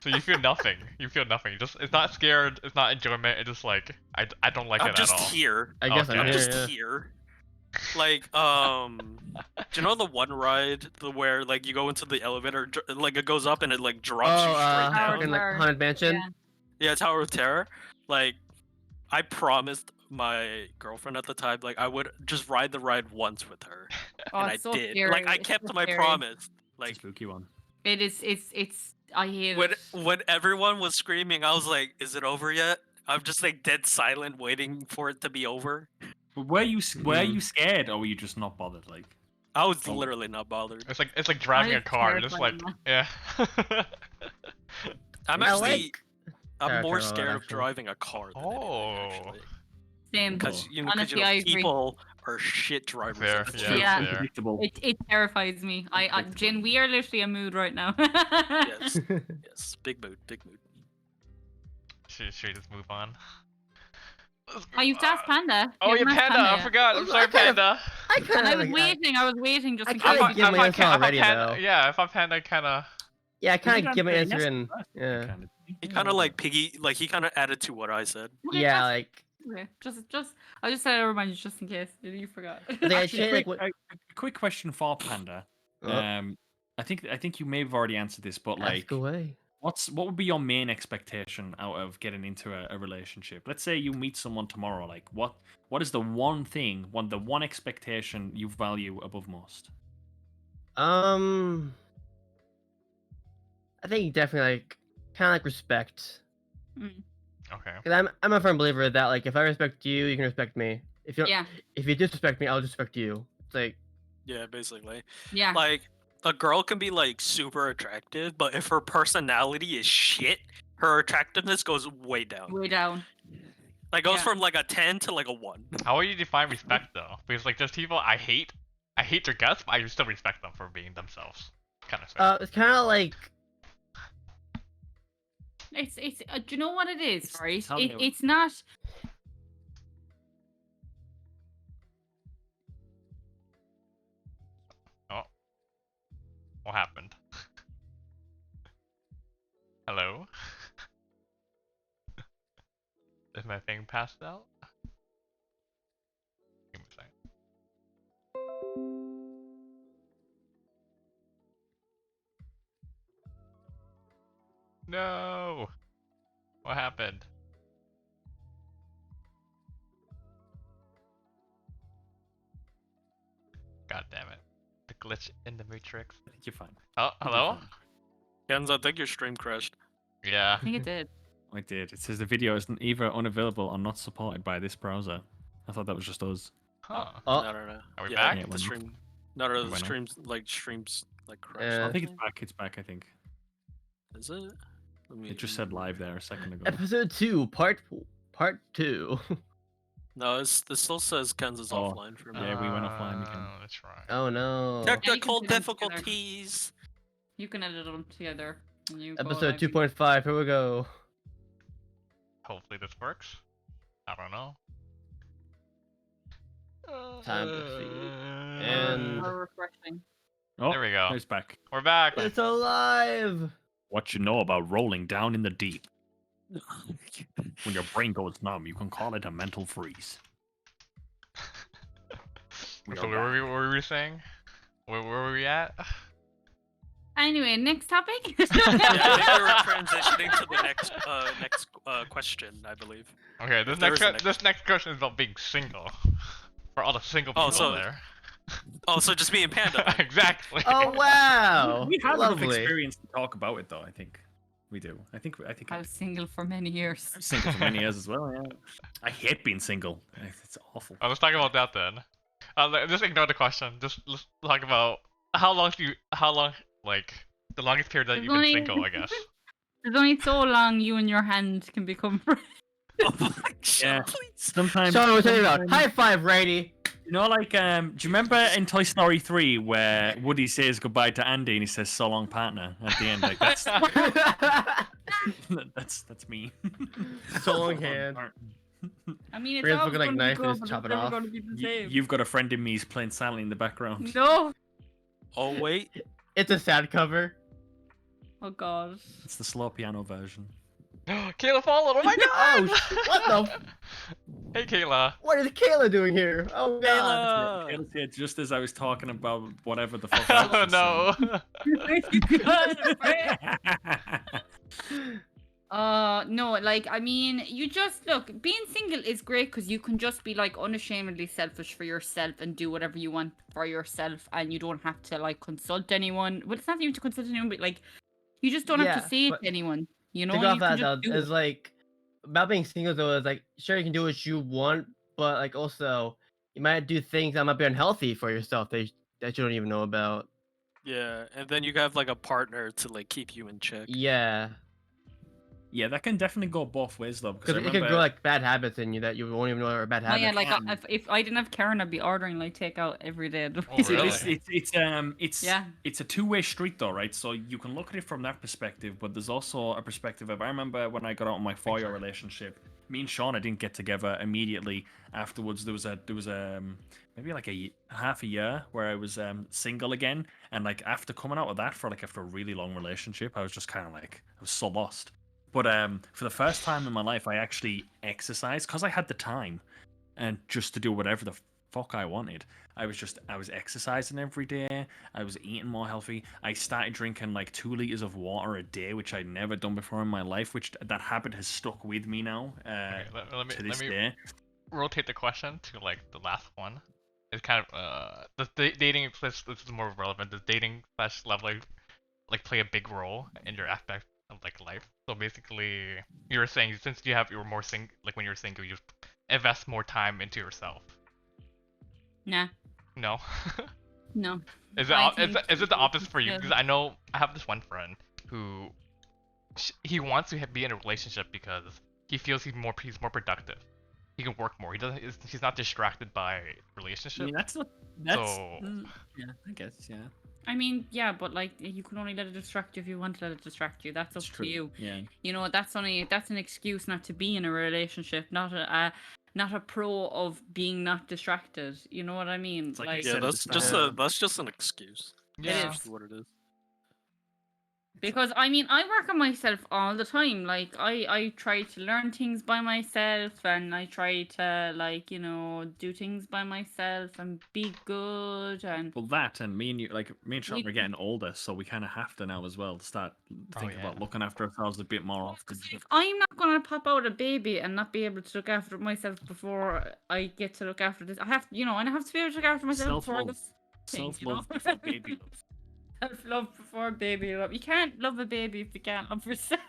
So you feel nothing. You feel nothing. Just it's not scared. It's not enjoyment. It's just like I don't like I'm it just at all. here. I guess Okay. I'm I'm here. just Yeah. here. Like do you know the one ride where like you go into the elevator, like it goes up and it like drops you straight down? fucking like haunted mansion. Yeah. Yeah, Tower of Terror. Like, I promised my girlfriend at the time, like, I would just ride the ride once with her, Oh, and it's I so did. scary. Like, I It's kept so my scary. promise. It's a Like, spooky one. It is. It's. I hate when it. when everyone was screaming, I was like, "Is it over yet?" I'm just like dead silent, waiting for it to be over. But were you scared or were you just not bothered? Like, I was Oh. literally not bothered. It's like driving a it's car. Just like terrifying, yeah. I'm I actually, like I'm Terror more Terror, scared of actually. driving a car than anything, Oh. actually. Same. Because Cool. you know, 'cause, Honestly, I agree. people are shit drivers. Fair, at the yeah. street. Yeah. fair. unpredictable. It terrifies me. Jin, we are literally a mood right now. Yes, yes, big mood, big mood. Should we just move on? Let's Oh, you've move asked on. Panda. Oh You yeah, haven't asked Panda. I yet. forgot. I'm Well, sorry, I kind of- Panda. I And kind I of was waiting. I was waiting just I in kinda case. thought- give my thought answer I thought already, Panda, though. Yeah, I thought Panda kind of. Yeah, I You kind of can give my answer answer yes in. or no. Yeah. Kind of. He kind of like he kind of added to what I said. Okay, Yeah, that's- like okay. Just. I just said I remind you just in case you forgot. I think I Actually, changed like quick, what. a quick question for Panda. Oh, I think you may have already answered this, but like, ask away. what would be your main expectation out of getting into a relationship? Let's say you meet someone tomorrow. Like, what is the one thing, the one expectation you value above most? I think definitely like kind of like respect. Okay. Cause I'm a firm believer that like if I respect you, you can respect me. If you don't, Yeah. if you disrespect me, I'll disrespect you. It's like Yeah, basically. Yeah. Like a girl can be like super attractive, but if her personality is shit, her attractiveness goes way down. Way down. Like goes Yeah. from like a 10 to like a 1. How will you define respect though? Because like there's people I hate their guts, but I still respect them for being themselves. Kind of thing. it's kind of like It's do you know what it is, right? Tell me. It's not. What happened? Hello? Is my thing passed out? Give me a second. No! What happened? God damn it. The glitch in the matrix. I think you're fine. Oh, hello? Kenz, I think your stream crashed. Yeah. I think it did. I did. It says the video is either unavailable or not supported by this browser. I thought that was just us. Huh. oh No. Are we Yeah, back? Yeah, the we're not. stream. No, We're the not. streams like crashed. Yeah. I think it's back. It's back. I think Is it? Let me- it just said live there a second ago. episode 2, part 2. No, this still says Ken's is Oh, offline for me. Yeah, we went offline again. That's right. Oh no. Technical put them together. difficulties. You can edit them together. And you go Episode live. 2.5. Here we go. Hopefully this works. I don't know. Time to see. And More refreshing. Oh, There we go. It's back. We're back. it's alive. What you know about rolling down in the deep? When your brain goes numb, you can call it a mental freeze. We So are what were we saying? Where were we at? Anyway, next topic. Yeah, I think we were transitioning to the next question, I believe. Okay, There is a next- this next question is about being single. For all the single people Oh, so- there. Oh, so just me and Panda. Then. Exactly. Oh wow. We have enough Lovely. experience to talk about it, though. I think we do. I think I was single for many years. I'm single for many years as well. Yeah. I hate being single. It's awful. Let's talk about that then. Just ignore the question. Let's talk about how long, like, the longest period that There's you've been only- single, I guess. There's only so long you and your hand can become friends. Oh my Yeah. God, please. Sometimes. Sean, we'll tell you about. sometimes- High five, Rady. You know, like, do you remember in Toy Story 3 where Woody says goodbye to Andy and he says "so long, partner" at the end? Like that's that's me. So long, hand. I mean, it's Friends always look like gonna knife be and good, just but chop it's it never off. gonna be the same. You've got a friend in me who's playing silently in the background. No. Oh wait. It's a sad cover. Oh god. It's the slow piano version. Kayla followed. Oh my god! Oh, what the? Hey Kayla. What is Kayla doing here? Oh god. Kayla. Yeah, just as I was talking about whatever the fuck. I Oh was no. saying. No, like, I mean, you just look, being single is great because you can just be like unashamedly selfish for yourself and do whatever you want for yourself, and you don't have to like consult anyone. Well, it's not even to consult anyone, but like, you just don't have Yeah, to say it but to anyone. You know, To go off you can that just though, do is it. like about being single though is like sure you can do what you want, but like also you might do things that might be unhealthy for yourself that you don't even know about. Yeah, and then you have like a partner to like keep you in check. Yeah, Yeah, that can definitely go both ways though. Because because I it remember, can grow like bad habits in you that you won't even know are bad Oh habits. yeah, like can. if I didn't have Karen, I'd be ordering like takeout every day. Oh, See, really? it's Yeah. it's a two-way street though, right? So you can look at it from that perspective, but there's also a perspective of I remember when I got out of my 4-year relationship, me and Shauna didn't get together immediately afterwards. There was maybe like half a year where I was single again, and like after coming out of that after a really long relationship, I was just kind of like I was so lost. But for the first time in my life, I actually exercised because I had the time, and just to do whatever the fuck I wanted. I was exercising every day. I was eating more healthy. I started drinking like 2 liters of water a day, which I'd never done before in my life. Which that habit has stuck with me now Okay, to this let me day. rotate the question to like the last one. It's kind of the dating this is more relevant. Does dating slash love like play a big role in your aspect of like life? So basically, you were saying since you're more like when you're single, you invest more time into yourself. Nah, No. no. Is I it the opposite for you? yeah. Because I know I have this one friend who he wants to be in a relationship because he feels he's more productive. He can work more. He's not distracted by I relationship. mean, that's So- yeah, I guess yeah. I mean, yeah, but like you can only let it distract you if you want to let it distract you. That's up It's to true. you. Yeah. You know, that's an excuse not to be in a relationship, not a pro of being not distracted. You know what I mean? It's like you Like, said Yeah, at the that's just an excuse. Yeah. It That's what it is. because I mean, I work on myself all the time. Like, I try to learn things by myself, and I try to like do things by myself and be good. And Well, that and me and Sean We- are getting older, so we kind of have to now as well to start thinking about yeah. looking after ourselves a bit more often. if I'm not gonna pop out a baby and not be able to look after myself before I get to look after this, I have and I have to be able to look after myself before Self-love. this thing, Self-love before baby love. Self-love before baby love. You can't love a baby if you can't love yourself.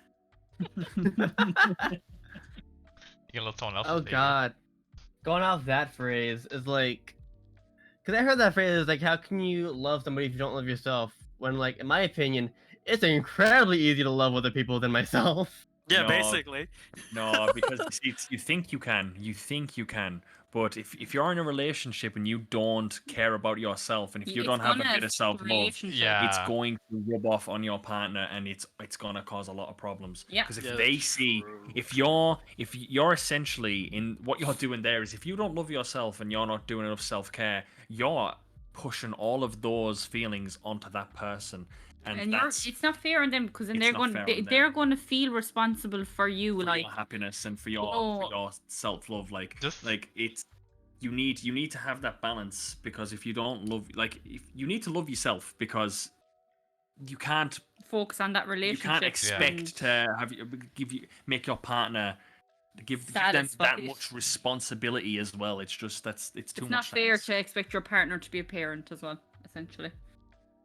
You can love someone else. Oh god. Going off that phrase is like, because I heard that phrase is like, how can you love somebody if you don't love yourself? When like, in my opinion, it's incredibly easy to love other people than myself. Yeah, No. basically. No, because you think you can, but if you're in a relationship and you don't care about yourself, and if you It's don't have a gonna bit of affect the self-love, relationship. it's Yeah. going to rub off on your partner, and it's gonna cause a lot of problems. Yeah. Because if Yeah, they that's see, true. if you're essentially in what you're doing there is if you don't love yourself and you're not doing enough self-care, you're pushing all of those feelings onto that person, and that's it's not fair on them because then it's they're not going fair they, on they're them. going to feel responsible for you, for like your happiness and for know- your self-love, Just- like it's you need to have that balance, because if you don't love, like, if you need to love yourself, because you can't focus on that relationship. expect to make your partner give them that Satisfied. much responsibility as well. It's just it's too It's much. not fair to expect your partner to be a parent as well, essentially.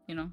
You know.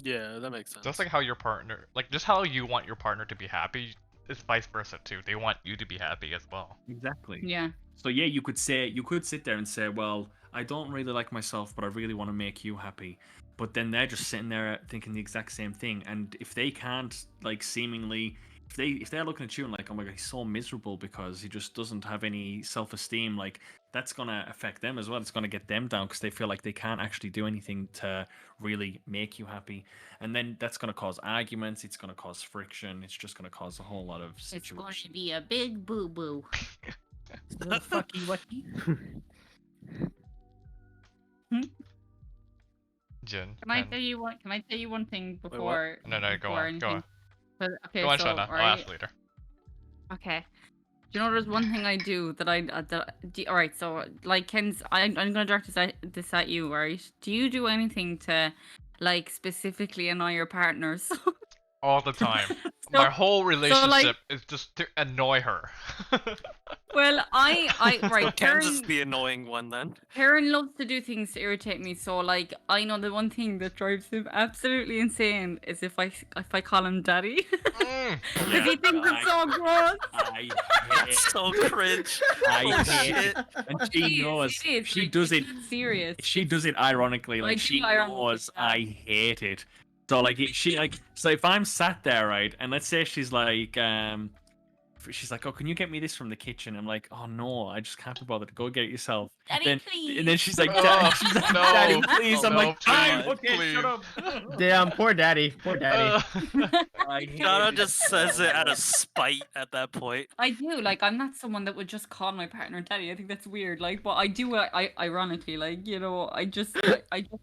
Yeah, that makes sense. Just like how your partner, like just how you want your partner to be happy, it's vice versa too. They want you to be happy as well. Exactly. Yeah. So yeah, you could sit there and say, well, I don't really like myself, but I really want to make you happy. But then they're just sitting there thinking the exact same thing. And if they can't, like, seemingly, if they're looking at you and like, oh my god, he's so miserable because he just doesn't have any self-esteem, like, that's gonna affect them as well. It's gonna get them down because they feel like they can't actually do anything to really make you happy. And then that's gonna cause arguments. It's gonna cause friction. It's just gonna cause a whole lot of It's going situations. to be a big boo boo. Fucky wucky. Jin. Can I tell you one? Can I tell you one thing what? before? No, go before on. anything? Go on. Okay, Go on, so Shana. I'll alright. ask later. Okay. Do you know there's one thing I do that all right, so like Ken's, I'm gonna direct this at you, right? Do you do anything to like specifically annoy your partners? All the time. So- My whole relationship like- is just to annoy her. Well, I So right, Ken's is Karen, the annoying one then. Karen loves to do things to irritate me. So like, I know the one thing that drives him absolutely insane is if I call him daddy, Mm. because he thinks it's so gross. I hate That's so cringe. I Oh, hate shit. it. And she knows. It is, She like, does it's it. not serious. She does it ironically. I Like, do she ironically, knows yeah. I hate it. So like, so if I'm sat there, right, and let's say she's like, oh, can you get me this from the kitchen? I'm like, oh no, I just can't be bothered. Go get it yourself. Daddy, then, please. And then she's like, Oh, no. Daddy, please. Oh, I'm no, like, fine, please, okay, shut up. Damn, poor daddy. Poor daddy. I hate Donna it just says it out of spite at that point. I do, like, I'm not someone that would just call my partner daddy. I think that's weird, like, but I do, I ironically, like, you know, I just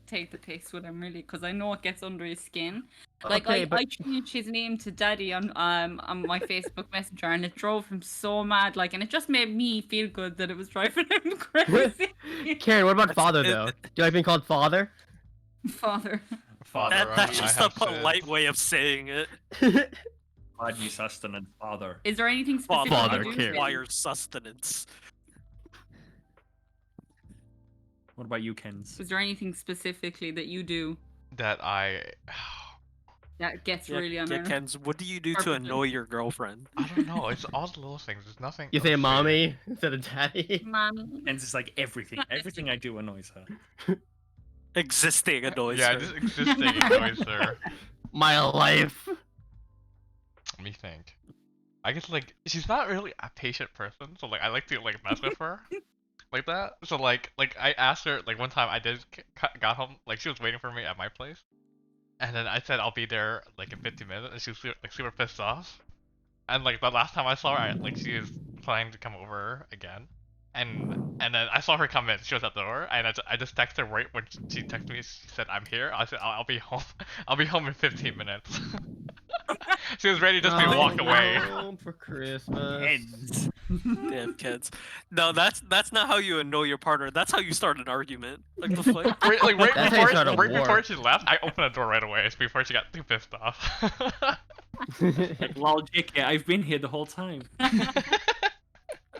take the piss with him, really, because I know it gets under his skin. Like, Okay, but- I changed his name to daddy on my Facebook Messenger, and it drove him so mad, like, and it just made me feel good that it was driving him crazy. Karen, what about father it- though? Do you like being called father? Father. Father, That's I just a have said. polite way of saying it. Provide me sustenance, father. Is there anything specific Father you do? care. requires sustenance. What about you, Kens? Is there anything specifically that you do That I that gets Yeah, really yeah, annoying? Kens, what do you do to Purposely. annoy your girlfriend? I don't know. It's all the little things. There's nothing. You say else mommy instead of daddy. Mommy. Kens is like everything. Everything I do annoys her. Existing annoys Yeah, her. just existing annoys her. My life. Let me think. I guess like she's not really a patient person, so like I like to like mess with her, like that. So like I asked her like one time I got home, like she was waiting for me at my place, and then I said I'll be there like in 15 minutes, and she was like super pissed off. And like the last time I saw her, like she was planning to come over again, and then I saw her come in. She was at the door, and I just texted her right when she texted me. She said I'm here. I said I'll be home. I'll be home in 15 minutes. She was ready just to Oh, walk away. home for Christmas. Kens. Damn kids. No, that's not how you annoy your partner. That's how you start an argument. Like the fuck? Right That's how you start a war. before she left, I opened the door right away. It's before she got too pissed off. Like, lol, JK, I've been here the whole time.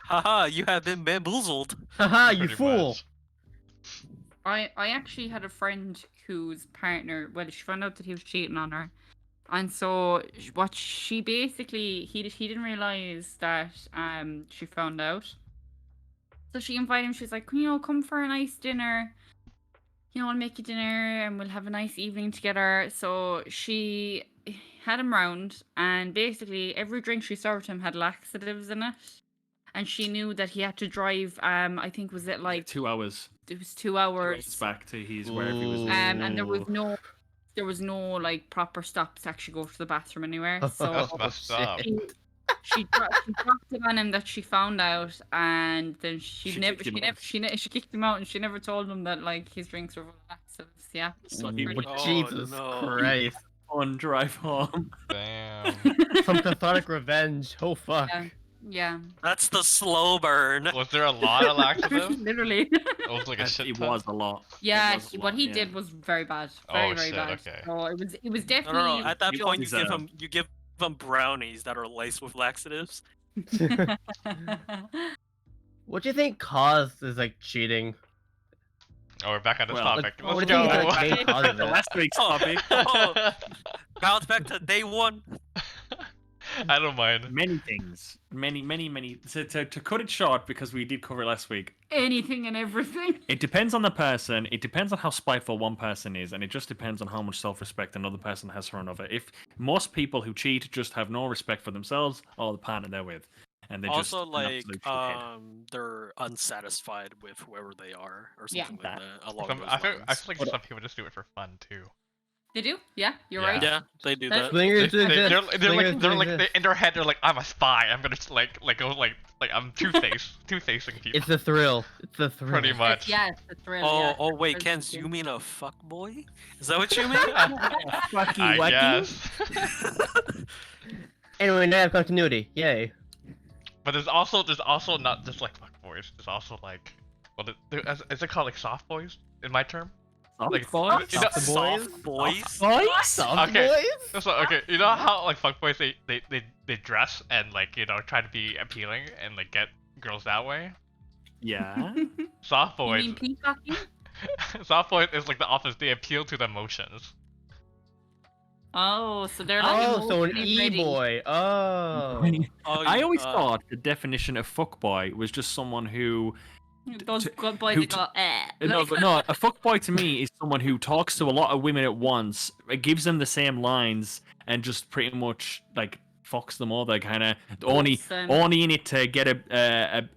Haha, you have been bamboozled. Haha, you Pretty fool. much. I actually had a friend whose partner, well, she found out that he was cheating on her, and so what she basically he didn't realize that she found out. So she invited him. She's like, you know, come for a nice dinner. You know, I'll make you dinner and we'll have a nice evening together. So had him round, and basically every drink she served him had laxatives in it. And she knew that he had to drive. I think was it like 2 hours. it was 2 Hours hours. back to his wherever he was. And Ooh. there was no like proper stops to actually go to the bathroom anywhere. So That's messed up. she dropped it on him that she found out, and then she kicked him out, and she never told him that like his drinks were full of laxatives. Yeah. So he would Jesus no. Christ. on drive home. Damn. Some cathartic revenge. Oh fuck. Yeah. That's the slow burn. Was there a lot of laxatives? Literally. It was like a shit It ton? was a lot. Yeah, It was a what lot, he yeah. did was very bad. Oh, Very, very shit, bad. okay. So it was No, definitely. no, no. At that You point, deserve. you give them brownies that are laced with laxatives. What do you think causes like cheating? Oh, we're back on this Well, topic. what Let's do you think go. is the main cause of it? Last week's topic. Bounce back to day one. I don't mind. Many things. Many. So to cut it short, because we did cover it last week, Anything and everything. it depends on the person. It depends on how spiteful one person is, and it just depends on how much self-respect another person has for another. If most people who cheat just have no respect for themselves or the partner they're with, and they're Also, just an like, absolute shithead. they're unsatisfied with whoever they are, or Yeah. something like that. Along those I feel lines. like some people just do it for fun too. They do? Yeah, you're Yeah. right. Yeah, they do That's- that. Slingers do exist. They're Slingers do like exist. in their head they're like, I'm a spy. I'm gonna go like I'm two-facing people. It's the thrill. It's the thrill. Pretty much. Yeah, it's the thrill. Oh, yeah. oh wait, It's Kens, the you thrill. mean a fuck boy? Is that what you mean? Wacky, I wacky. guess. Anyway, now I have continuity. Yay. But there's also not just like fuck boys. There's also like, well, is it called like soft boys in my term? Like boys? you know- Soft boys? Soft Okay. boys? So okay, you know how like fuck boys they dress and like try to be appealing and like get girls that way. Yeah. Soft You boys, mean peacocking? soft boys is like the opposite. They appeal to the emotions. Oh, so they're like Oh, so an emotionally ready. e-boy. Oh. Oh, I you- always thought the definition of fuckboy was just someone who Those good boys who that go, no, like- but no, a fuckboy to me is someone who talks to a lot of women at once, gives them the same lines, and just pretty much like fucks them over, kind of only in it to get a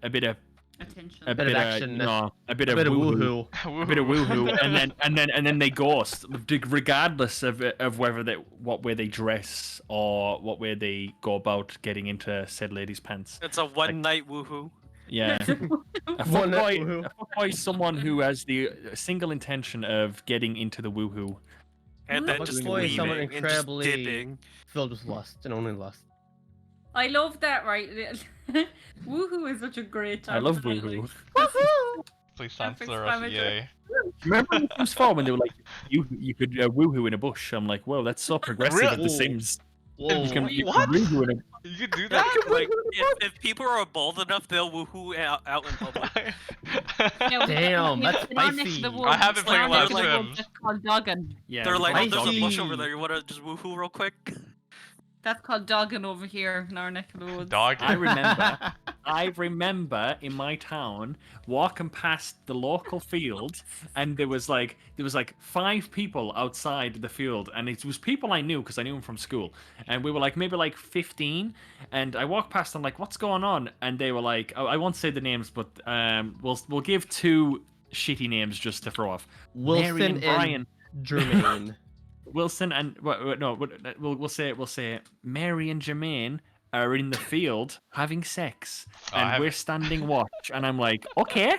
bit of attention. a bit of action, you know, a bit A of bit of woohoo. woohoo. A bit of woohoo, and then they ghost, regardless of whether what way they dress or what way they go about getting into said lady's pants. It's a one night woohoo. Yeah, a One night fuckboy woohoo. is someone who has the single intention of getting into the woohoo. And then Fuck just boy is someone leaving and just incredibly- dipping. Filled with lust and only lust. I love that, right? Woohoo is such a great term. I love for that, woohoo. like- Please Perfect censor us, spammer yay. Remember in Sims 4 when they were like, you could woohoo in a bush? I'm like, whoa, that's so progressive of The Really? Sims. Whoa. You can What? woohoo in a You can do Yeah, that? like if people are bold enough, they'll woohoo out in public. Yeah, Damn, we that's sit down next to the spicy. woods, I haven't sit played down a lot next of to the Sims. woods, That's called dogging. yeah. They're like, oh, there's a Spicy. bush over there. You wanna just woohoo real quick? That's called dogging over here in our neck of the woods. Dog. I remember in my town walking past the local field, and there was like 5 people outside the field, and it was people I knew because I knew them from school, and we were like maybe like 15, and I walked past them like, what's going on? And they were like, I won't say the names, but we'll give 2 shitty names just to throw off. Mary Wilson and Brian. and Jermaine. Wilson and we'll say Mary and Jermaine are in the field having sex, Oh, and I we're haven't- standing watch, and I'm like, okay,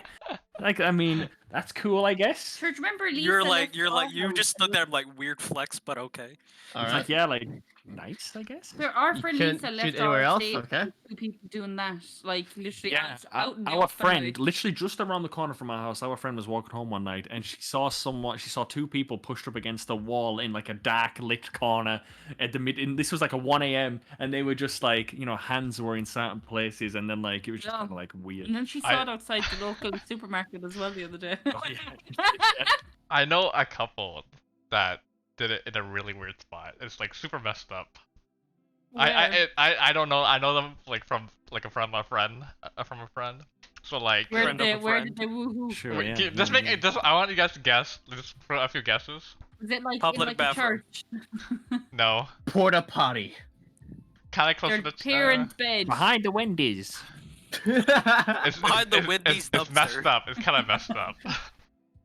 like I mean that's cool, I guess. Church, remember Lisa? You're like left you off just on- stood there like weird flex, but okay. It's Alright. like, yeah, like nice, I guess. There are You friend couldn't Lisa shoot left anywhere our else? state. Okay. 2 people doing that, like literally Yeah, out in the our open, friend, like- literally just around the corner from our house, our friend was walking home one night, and she saw 2 people pushed up against a wall in like a dark lit corner at the mid. And this was like a 1 a.m. and they were just like, hands were in certain places, and then like it was just Yeah. kind of like weird. And then she saw I- it outside the local supermarket as well the other day. Oh, yeah. I know a couple that did it in a really weird spot. It's like super messed up. I don't know. I know them like from like a friend of a friend, from a friend. So like, Friend of a Where friend. did they woohoo? Sure, wait, yeah. just make it. Just I want you guys to guess. Just throw a few guesses. Is it like Public in like a bathroom. church? No. Porta potty. Kind of close Their to the parents' bed. Behind the Wendy's. It's, Behind the Wendy's it's messed dumpster. up. It's kind of messed up.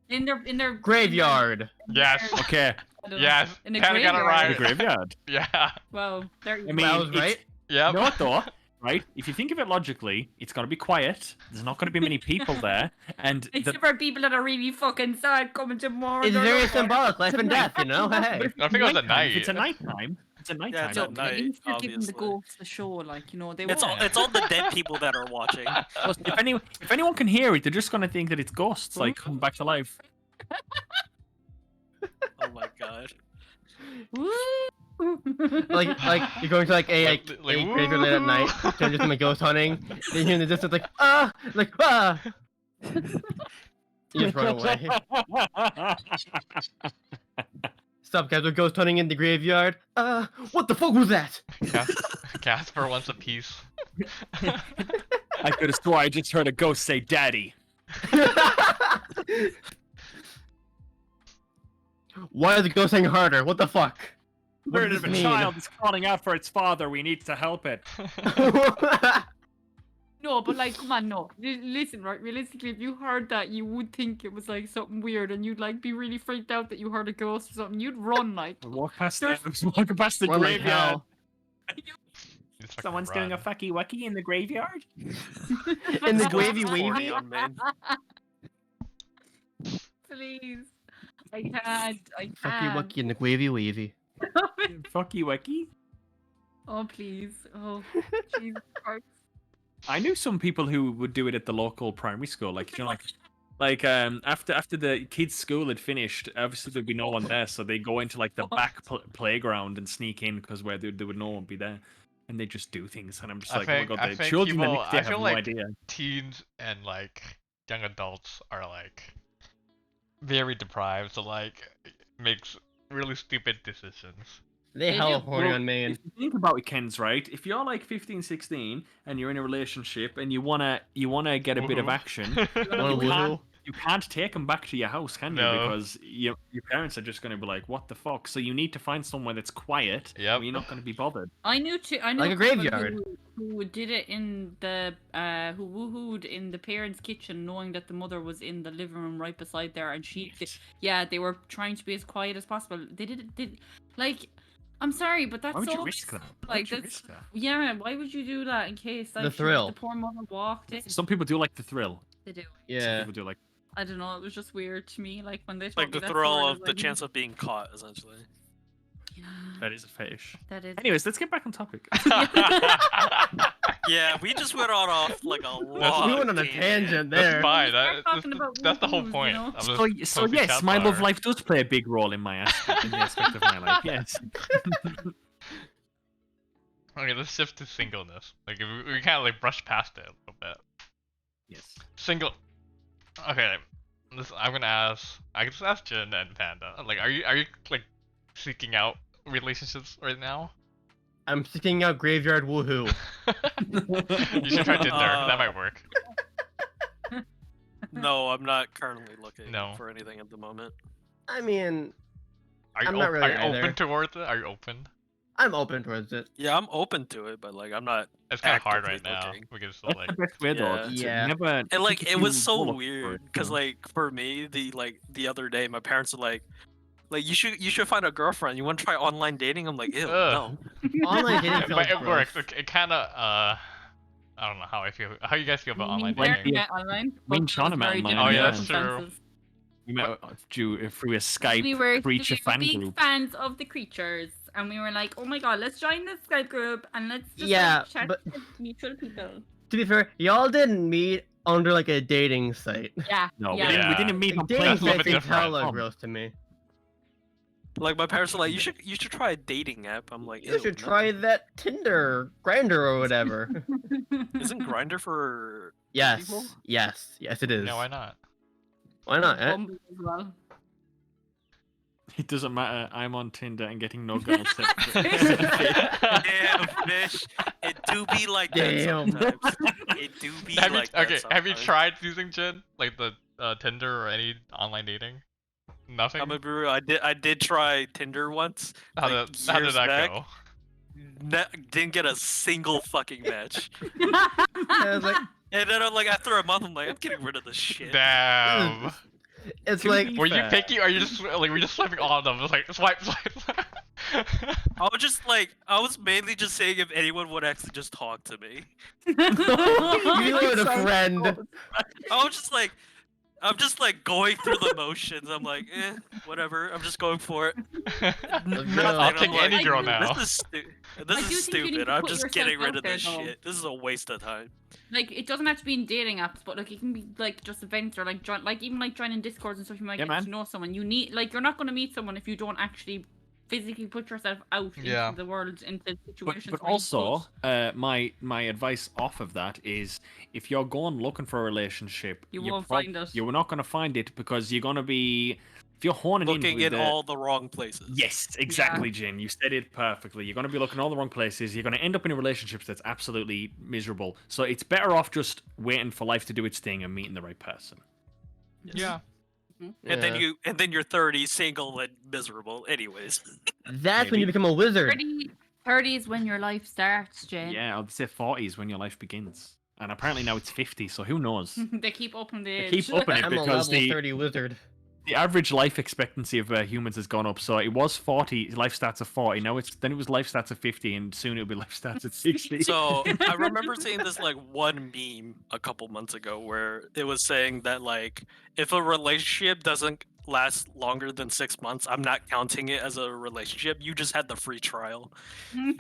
In their Graveyard. Yes. Okay. I don't know. Yes. In a Panda got it graveyard. right. The graveyard. Yeah. Wow. There I you mean, go. That was it's- right. Yep. You know what though? Right? If you think of it logically, it's gonna be quiet. There's not gonna be many people there, and Except for people that are really fucking sad coming to more. It's very symbolic, life and death, you know? Hey. I think it was at night. If it's a nighttime, it's a nighttime. it's So, at at night, least you're giving the obviously. ghosts a show, like, you know, they It's were. all the dead people that are watching. Plus, if anyone can hear it, they're just gonna think that it's ghosts, like coming back to life. Oh my god. Like you're going to like a Like, a graveyard late at night, turn into ghost hunting. Then you hear in the distance like ah. You just run away. Stop, guys! We're ghost hunting in the graveyard. What the fuck was that? Casper wants a piece. I could have swore I just heard a ghost say "daddy." Why is the ghost saying harder? What the fuck? What Bird does of this a mean? child is calling out for its father. We need to help it. No, but like, come on, no. Listen, right? Realistically, if you heard that, you would think it was like something weird, and you'd like be really freaked out that you heard a ghost or something. You'd run like. Walk past There's- walking past the Run like graveyard. hell. Just fucking Someone's doing a run. fucky wucky in the graveyard. In the Still gravy horny wavy. on men. Please. I can't. I Fucky can't. wucky in the gravy wavy. Fucky wucky. Oh, please. Oh, Jesus Christ. I knew some people who would do it at the local primary school, like you know, like after the kids' school had finished, obviously there'd be no one there, so they go into like the back playground and sneak in because where there would no one be there, and they just do things, and I'm just I like, think- oh my I god, the think children people- they I have feel no like- idea. Teens and like young adults are like very deprived, so like makes really stupid decisions. They They hella do. horny Well, on Maine. If you think about it, Ken's right. If you're like 15, 16 and you're in a relationship and you wanna get a bit of Woohoo. action, Wanna you can't take them back to your house, can you? No. Because your parents are just going to be like, "What the fuck?" So you need to find somewhere that's quiet. Yep. Where you're not going to be bothered. I knew I knew Like a couple graveyard. who did it in the who woohooed in the parents' kitchen, knowing that the mother was in the living room right beside there, and yeah, they were trying to be as quiet as possible. They did like, I'm sorry, but that's Why would so you risk that? Why like would you that's risk that? yeah. Why would you do that in case like The thrill. the poor mother walked in? Some people do like the thrill. They do. Some Yeah. people do like. I don't know. It was just weird to me, like when they told Like me the that thrill story, I of was the like, chance of being caught, essentially. Yeah, That is a fetish. that is. Anyways, let's get back on topic. Yeah, we just went on off like a We lot. went on a tangent there. That's fine. Start talking about That's the whole woohoos, you point. know? of so, this so Toastie yes, my love Chatbar. life does play a big role in my aspect, in the aspect of my life. Yes. Okay, let's shift to singleness. Like we kind of like brush past it a little bit. Yes. Single. Okay, I'm gonna ask. I can just ask Jin and Panda. Like, are you like seeking out relationships right now? I'm sticking out graveyard woohoo. You should try Tinder. That might work. No, I'm not currently looking No. for anything at the moment. I mean, Are you, I'm not really are you either. open towards it? Are you open? I'm open towards it. Yeah, I'm open to it, but like I'm not. It's kind of hard Actively right now. looking. We can still That's like. the best way though. Yeah. to Yeah. Never. And like if it was you so roll up for weird it, because you know. like for me the other day my parents were like you should find a girlfriend. You want to try online dating? I'm like, ew, Ugh. no. Online dating But feels it works. gross. It kind of I don't know how I feel. How you guys feel about You mean online where dating? you met online? Me and Both Shauna those met very online, different Oh, yeah, that's circumstances. We met through a Skype We were creature fan big group. fans of the creatures, and we were like, "Oh my god, let's join this Skype group and let's just Yeah, like, chat but- with mutual people." To be fair, y'all didn't meet under like a dating site. Yeah, No, yeah. we Yeah. didn't meet on Dating That's a little sites bit seem different. hella gross to me. Like my parents were like, you should try a dating app. I'm like, You ew, should no. try that Tinder, Grinder, or whatever. Isn't Grinder for yes, People? yes, it is. No, why not? Why not? Eh? Bumble as well. It doesn't matter. I'm on Tinder and getting no girls. separate. Damn fish. It do be like that Damn. sometimes. It do be Have like you, okay, that have you sometimes. tried using Jin? Like the Tinder or any online dating? Nothing. I'm gonna be real. I did try Tinder once. How like, did how did years that back. go? Didn't get a single fucking match. I was like, And then I'm like, after a month, I'm like, I'm getting rid of this shit. Damn. it's To like be Were you fair- picky? Or are you just like were you just swiping all of them? It was like swipe, swipe. I was just like, I was mainly just saying if anyone would actually just talk to me. you were the friend. I was just like, I'm just like going through the motions. I'm like, whatever. I'm just going for it. Nothing. I'll I'm take like, any girl now. This is I this do is think you need stupid. to I'm put just yourself getting rid out of there, this though. shit. This is a waste of time. Like, it doesn't have to be in dating apps, but like it can be like just events or like even like joining Discords and stuff. You might Yeah, get man. to know someone. You need like you're not going to meet someone if you don't actually physically put yourself out Yeah. into the world, into situations. But where you also, could. my advice off of that is, if you're going looking for a relationship, You you're won't find it. You're not going to find it because you're going to be, if you're honing Looking in in with all the wrong places. Yes, exactly, Jin. You said it perfectly. You're going to be looking all the wrong places. You're going to end up in a relationship that's absolutely miserable. So it's better off just waiting for life to do its thing and meeting the right person. Yeah. And then you're 30, single and miserable. Anyways. That's when Maybe. you become a wizard. 30 is when your life starts, Jane. Yeah, I'd say 40s when your life begins. And apparently now it's 50, so who knows? They keep upping the They age. keep upping it I'm a because level the 30 wizard. average life expectancy of humans has gone up. So it was 40, life stats of 40. Now it was life stats of 50, and soon it'll be life stats at 60. So I remember seeing this like one meme a couple months ago where it was saying that like if a relationship doesn't last longer than 6 months, I'm not counting it as a relationship. You just had the free trial.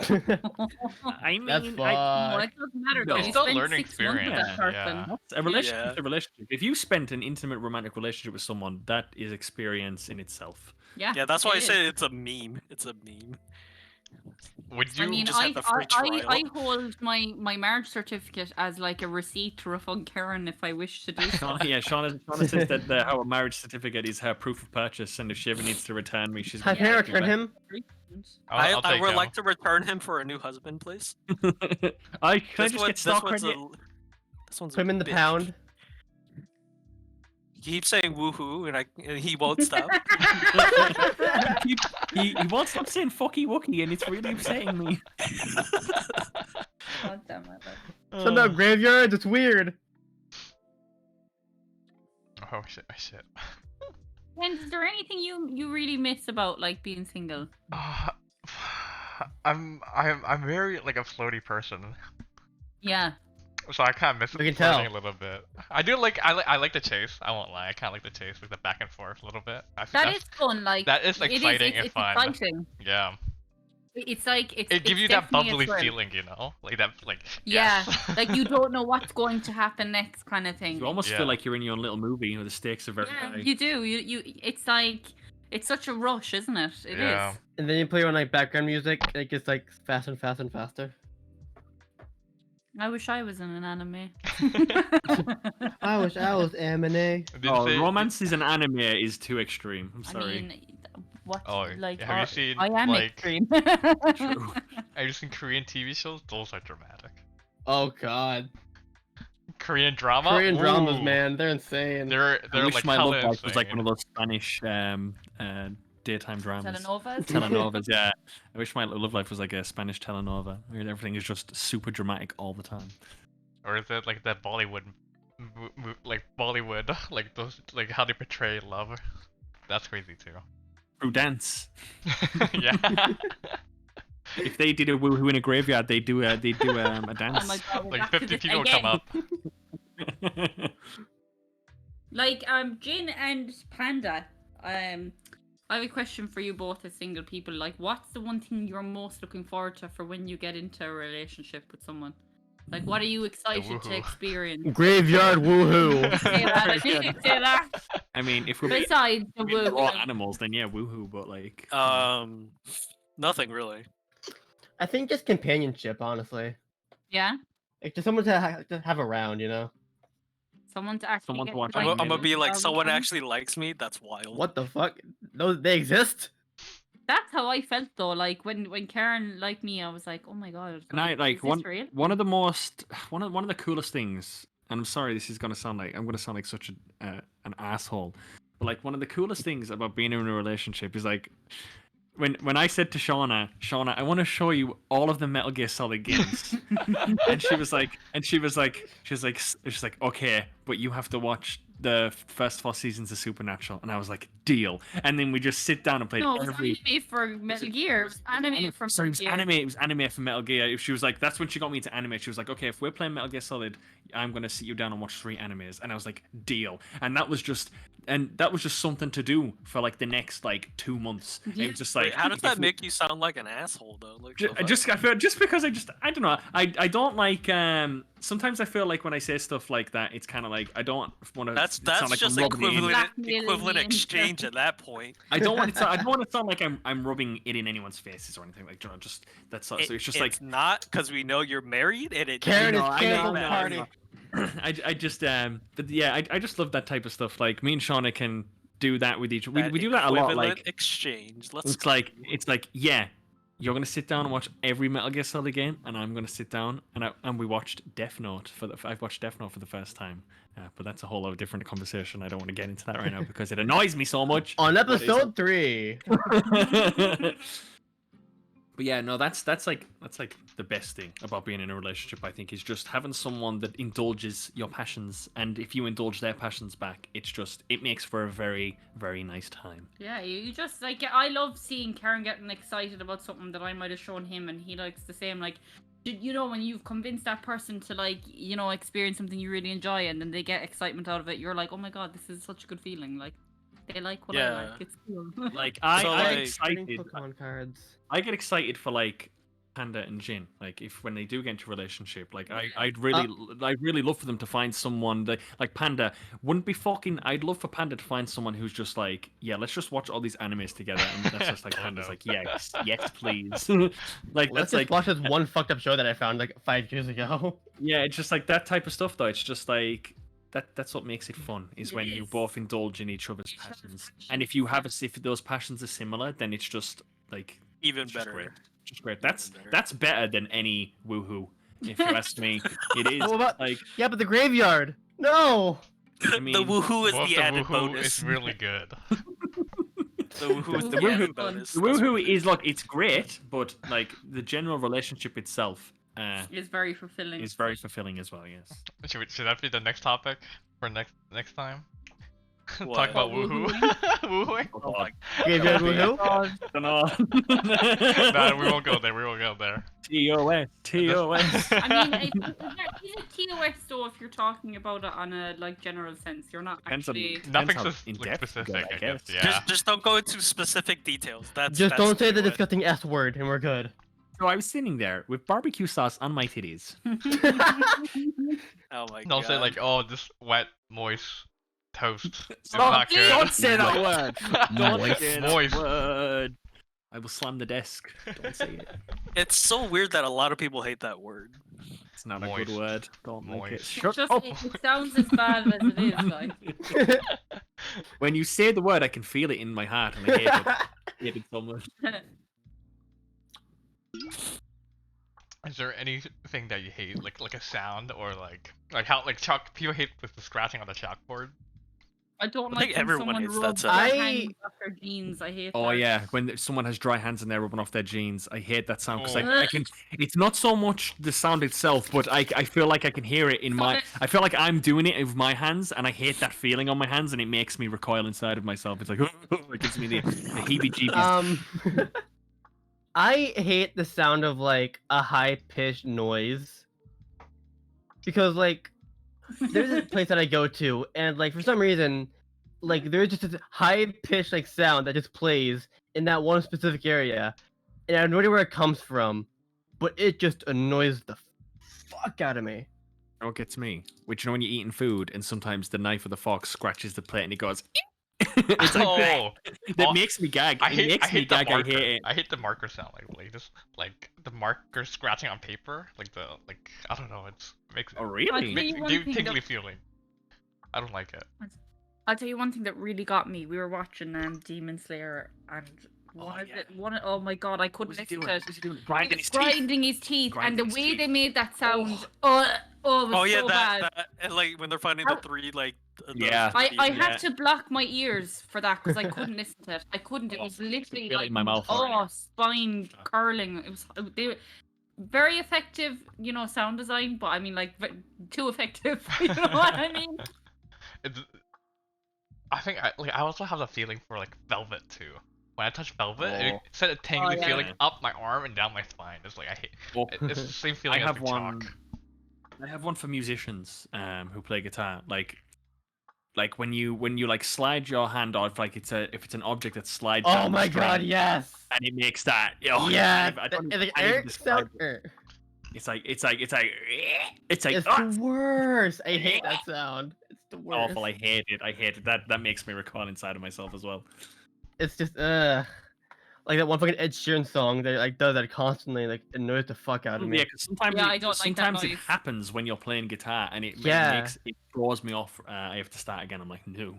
I mean, That's No, fuck. it doesn't matter. No. You It's still spend learning 6 months with that experience, person. yeah. That's a relationship. Yeah. Is a relationship. If you spent an intimate romantic relationship with someone, that is experience in itself. Yeah. Yeah, that's why I it say is. it's a meme. It's a meme. Would you I mean, just had the free I trial. hold my marriage certificate as like a receipt to refund Karen if I wish to do so. Shauna says that her marriage certificate is her proof of purchase, and if she ever needs to return me, she's How going can I to return him? I'll I take would Joe. like to return him for a new husband, please. Can I just get star one's credit? this one's Put him in the bitch. pound. He keeps saying woohoo, and he won't stop. he won't stop saying fucky wookie, and it's really upsetting me. God damn it. Some about graveyards, it's weird. Oh shit! Oh shit! And is there anything you really miss about like being single? I'm very like a floaty person, Yeah. so I kind of miss We can flirting tell. a little bit. I do like I like the chase. I won't lie. I kind of like the chase, like the back and forth a little bit. That is fun. Like that is it exciting and it's fun. exciting. Yeah, It's like it's it gives it's you that definitely a bubbly thrill. feeling, you know, like that like. Yeah, yes. like you don't know what's going to happen next, kind of thing. You almost Yeah. feel like you're in your own little movie. You know, the stakes are very Yeah, high. you do. You. It's like it's such a rush, isn't it? It is. Yeah. And then you play on like background music, it gets like faster and faster and faster. I wish I was in an anime. I wish I was M&A. Did you Oh, say- romance is an anime is too extreme. I'm I sorry. mean, what? Oh, like have you seen, I am like- extreme. True. Have you seen Korean TV shows? Those are dramatic. Oh god. Korean drama. Korean dramas, Ooh. man, they're insane. They're I wish like my love hella life was like insane. one of those Spanish daytime dramas. Telenovas. Telenovas, yeah. I wish my love life was like a Spanish telenova, where everything is just super dramatic all the time. Or is it like that Bollywood, like Bollywood, like those, like how they portray love? That's crazy too. Through dance. Yeah. If they did a woohoo in a graveyard, they do a Oh dance. my god, we're Like back to 50 this people again. come up. Like Jin and Panda, I have a question for you both as single people. Like, what's the one thing you're most looking forward to for when you get into a relationship with someone? Like, what are you excited to woohoo. experience? Graveyard woohoo. Say that, I knew you'd say that. I mean, if we're being Besides the raw woo. animals, then yeah, woohoo. But like, Nothing really. I think just companionship, honestly. Yeah? Like just someone to have around, you know. Someone to actually Someone get to watch like, anime. I'm gonna be like, all the someone time. actually likes me. That's wild. What the fuck? Those they exist? That's how I felt though. Like when Karen liked me, I was like, oh my god. and I like is this real? one of the most one of the coolest things. And I'm sorry, this is gonna sound like such an asshole, But like one of the coolest things about being in a relationship is like when I said to Shauna, I want to show you all of the Metal Gear Solid games, and she was like, okay, but you have to watch the first 4 seasons of Supernatural, and I was like, deal. And then we just sit down and played No, it was every. anime for Metal Gear. It was anime from Sorry, it was Metal anime. It was anime for Metal Gear. She was like, that's when she got me into anime. She was like, okay, if we're playing Metal Gear Solid, I'm gonna sit you down and watch 3 animes. And I was like, deal. And that was just something to do for like the next like 2 months. Yeah. It was just like, Wait, how does that make you sound like an asshole though? Like, I feel just because I don't know. I don't like. Sometimes I feel like when I say stuff like that, it's kind of like I don't want to. that's sound like just I'm rubbing it in. equivalent exchange at that point. I don't want it to. I don't want to sound like I'm rubbing it in anyone's faces or anything like. Just that's so it's just like it's not because we know you're married and it. Karen is I canceling know, the I party. know. I just but yeah, I just love that type of stuff. Like me and Shauna can do that with each. We do that a lot. Like exchange. it's like yeah, you're gonna sit down and watch every Metal Gear Solid game, and I'm gonna sit down and we watched Death Note I've watched Death Note for the first time. But that's a whole other different conversation. I don't want to get into that right now because it annoys me so much. On episode 3. But yeah, no, that's like the best thing about being in a relationship. I think is just having someone that indulges your passions, and if you indulge their passions back, it makes for a very, very nice time. Yeah, you just like I love seeing Karen getting excited about something that I might have shown him, and he likes the same. Like, you know, when you've convinced that person to like, you know, experience something you really enjoy, and then they get excitement out of it, you're like, oh my god, this is such a good feeling. Like, they like what I like. It's cool. Like So, I'm like, excited. Pokemon cards. I get excited for like Panda and Jin. Like when they do get into a relationship, like I'd really love for them to find someone that like Panda wouldn't be fucking. I'd love for Panda to find someone who's just like, yeah, let's just watch all these animes together, and that's just like Panda's like, yes, let's like Let's that's just like watch this one fucked up show that I found like 5 years ago. yeah, it's just like that type of stuff though. It's just like. That's what makes it fun is when you Yes. both indulge in each other's passions, and if you have if those passions are similar, then it's just like Even it's just better. great. Just great. That's better. that's better than any woohoo. If you ask me, it is What about- like Yeah, but the graveyard. No. I mean, the woohoo is Well, the added woohoo bonus. is really good. The woohoo is The the woohoo- added bonus. the woohoo is like it's great, but like the general relationship itself It's very fulfilling. is very fulfilling as well. Yes. Should that be the next topic for next time? What? Talk about Woohoo. woohoo. Woohooing? Oh my Graveyard God. woohoo. No, we won't go there. We won't go there. TOS. I mean, is it TOS though if you're talking about it on a like general sense? You're not Depends on- actually. Depends Nothing how like, in-depth you specific, go, I guess. I Yeah. Just don't go into specific details. That's Just don't say the what- disgusting S word, and we're good. So I was sitting there with barbecue sauce on my titties. Oh my Don't god. say like, oh, this wet, moist toast. It's Stop, not good. don't say that word. Don't Moist. say that Moist. word. I will slam the desk. Don't say it. It's so weird that a lot of people hate that word. It's not a Moist. good word. Don't make it. Moist. Shut Just, up. it sounds as bad as it is. Like. When you say the word, I can feel it in my heart, and I hate it. I hate it so much. Is there anything that you hate, like a sound or like how like chalk? People hate with the scratching on the chalkboard. I don't I like think when everyone someone hates that rubs their sound. hands off their jeans. I hate Oh that. yeah, when someone has dry hands and they're rubbing off their jeans, I hate that sound because Oh. I can. It's not so much the sound itself, but I feel like I can hear it in my. Sorry. I feel like I'm doing it with my hands, and I hate that feeling on my hands, and it makes me recoil inside of myself. It's like it gives me the heebie-jeebies. I hate the sound of like a high-pitched noise because like there's this place that I go to, and like for some reason, like there's just this high-pitched like sound that just plays in that one specific area, and I have no idea where it comes from, but it just annoys the fuck out of me. Oh, it gets me. Which, you know, when you're eating food and sometimes the knife or the fork scratches the plate and it goes. It's like Oh, that oh, makes me gag. I It hate makes me the gag. marker. I hate it. I hate the marker sound, like just like the marker scratching on paper, like I don't know, it makes Oh I'll really? tell you makes one give thing tingly that- feeling. I don't like it. I'll tell you one thing that really got me. We were watching Demon Slayer, and oh my god, I couldn't What's he listen doing? to it. What's he doing? He Grinding was his teeth. grinding his teeth, and the Grinding his way teeth. they made that sound, it was Oh yeah, so bad. that and like when they're finding How- the three like Yeah. I Yeah. had to block my ears for that because I couldn't listen to it. I couldn't. It was literally feel it like in my mouth oh, spine curling. It was they very effective, sound design, but I mean like too effective. You know what I mean? It's, I think I also have the feeling for like Velvet too. When I touch Velvet, it Oh. sent a tingly yeah. feeling up my arm and down my spine. It's like I hate. Oh. It's the same feeling I as have the one. chalk. I have one for musicians who play guitar. Like when you like slide your hand off, like if it's an object that slides. Oh down the my string, god, yes. And it makes that. Oh, Yeah, I don't the can't even Eric describe sound. it. It's like it's It's ah, the worst. I hate that sound. It's the worst. awful. I hate it. I hate it. That makes me recoil inside of myself as well. It's just like that one fucking Ed Sheeran song that like does that constantly. Like annoys the fuck out of me. Yeah, because sometimes Yeah, I don't like that sometimes it noise. happens when you're playing guitar, and it Yeah. it throws me off. I have to start again. I'm like, no.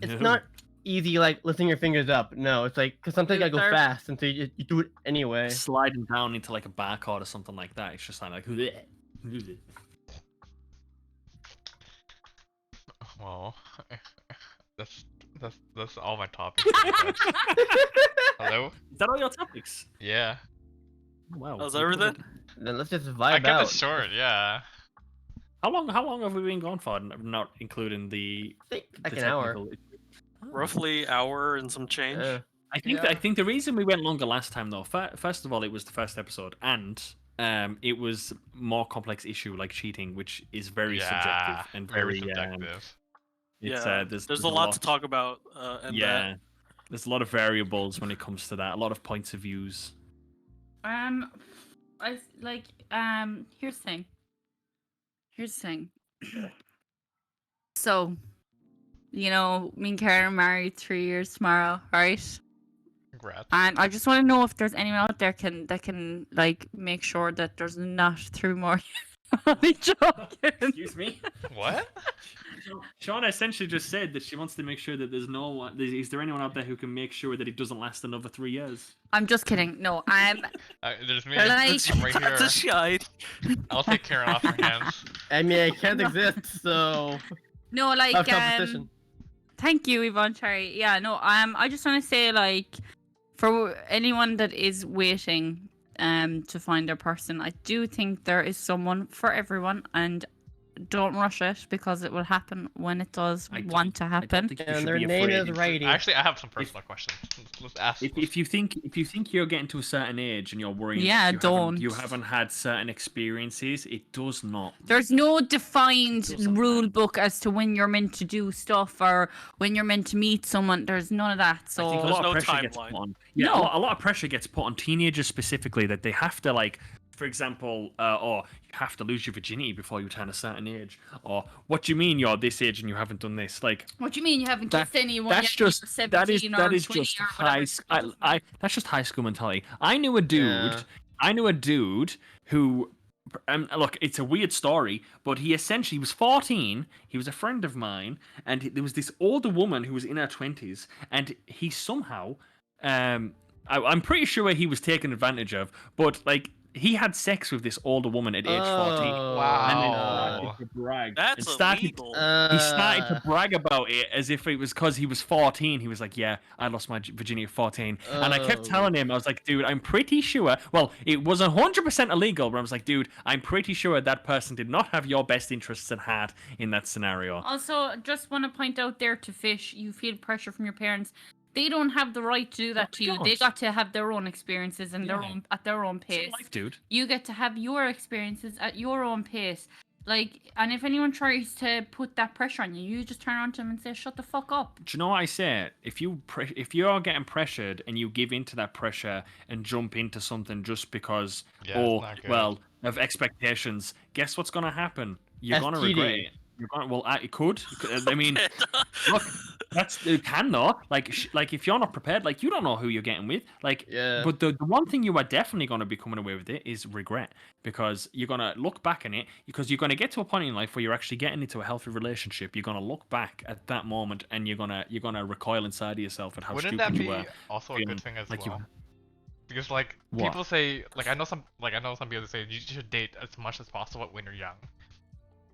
It's not easy like lifting your fingers up. No, it's like because sometimes I go Luther. fast, and so you do it anyway. sliding down into like a bar chord or something like that. It's just like bleh. Well, that's all my topics. Hello? Is that all your topics? Yeah. Oh, wow. That was we everything? covered- Then let's just I vibe kept out. it short. Yeah. How long have we been gone for? Not including the I think like the an hour. technical- Roughly hour and some change. I think the reason we went longer last time though, first of all, it was the first episode, and it was more complex issue like cheating, which is very subjective and very very subjective. It's, Yeah, there's a lot to talk about. And Yeah, there's a lot of variables when it comes to that. A lot of points of views. I like here's the thing. So, me and Karen are married 3 years tomorrow, right? Congrats. And I just want to know if there's anyone out there that can like make sure that there's not 3 more. Only joking. Excuse me. What? Shauna essentially just said that she wants to make sure that there's no one. Is there anyone out there who can make sure that it doesn't last another 3 years? I'm just kidding. No, There's me. They're like- I'm right That's a here. shite. I'll take Karen off your hands. I mean, I can't exist, so no like have competition. Thank you, Yvonne. Sorry. Yeah, no. I just want to say like, for anyone that is waiting to find their person, I do think there is someone for everyone, and don't rush it because it will happen when it does want to happen. And their name is Righty. Actually, I have some personal questions. Let's ask. If you think you're getting to a certain age and you're worrying, Yeah, that don't. you haven't had certain experiences, it does not. There's no defined Doesn't rule book as to when you're meant to do stuff or when you're meant to meet someone. There's none of that. I think a So There's lot no of pressure gets timeline. put on. Yeah, No. a lot of pressure gets put on teenagers specifically that they have to like. For example, you have to lose your virginity before you turn a certain age, or what do you mean you're this age and you haven't done this? Like, what do you mean you haven't That- kissed anyone? that's yet when just you're that is 17 or that is 20 just or high. whatever? That's just high school mentality. I knew a dude. Yeah. I knew a dude who. Look, it's a weird story, but he was 14. He was a friend of mine, and there was this older woman who was in her 20s, and he somehow, I'm pretty sure he was taken advantage of, but like he had sex with this older woman at age 14. Oh, Wow. And then Oh. started to brag. That's and started, illegal. he started to brag about it as if it was because he was 14. He was like, yeah, I lost my virginity at 14. And I kept Oh. telling him, I was like, dude, I'm pretty sure. Well, it was 100% illegal, but I was like, dude, I'm pretty sure that person did not have your best interests at heart in that scenario. Also, just want to point out there to Fish, you feel pressure from your parents. They don't have the right to do that to you. They don't. got to have their own experiences and Yeah. at their own It's pace. life, dude. You get to have your experiences at your own pace. Like, and if anyone tries to put that pressure on you, you just turn around to them and say, "Shut the fuck up." Do you know what I say? If you're getting pressured and you give into that pressure and jump into something just because, Yeah, it's not good. of expectations, guess what's gonna happen? You're gonna STD. regret it. You're gonna it could. I mean, look, it can though. Like if you're not prepared, like you don't know who you're getting with. Like, Yeah. but the one thing you are definitely gonna be coming away with it is regret, because you're gonna look back on it, because you're gonna get to a point in life where you're actually getting into a healthy relationship. You're gonna look back at that moment and you're gonna recoil inside of yourself at how Wouldn't stupid that you be were. also a feeling good thing as like you- well? Because like What? people say, like I know some people say you should date as much as possible when you're young.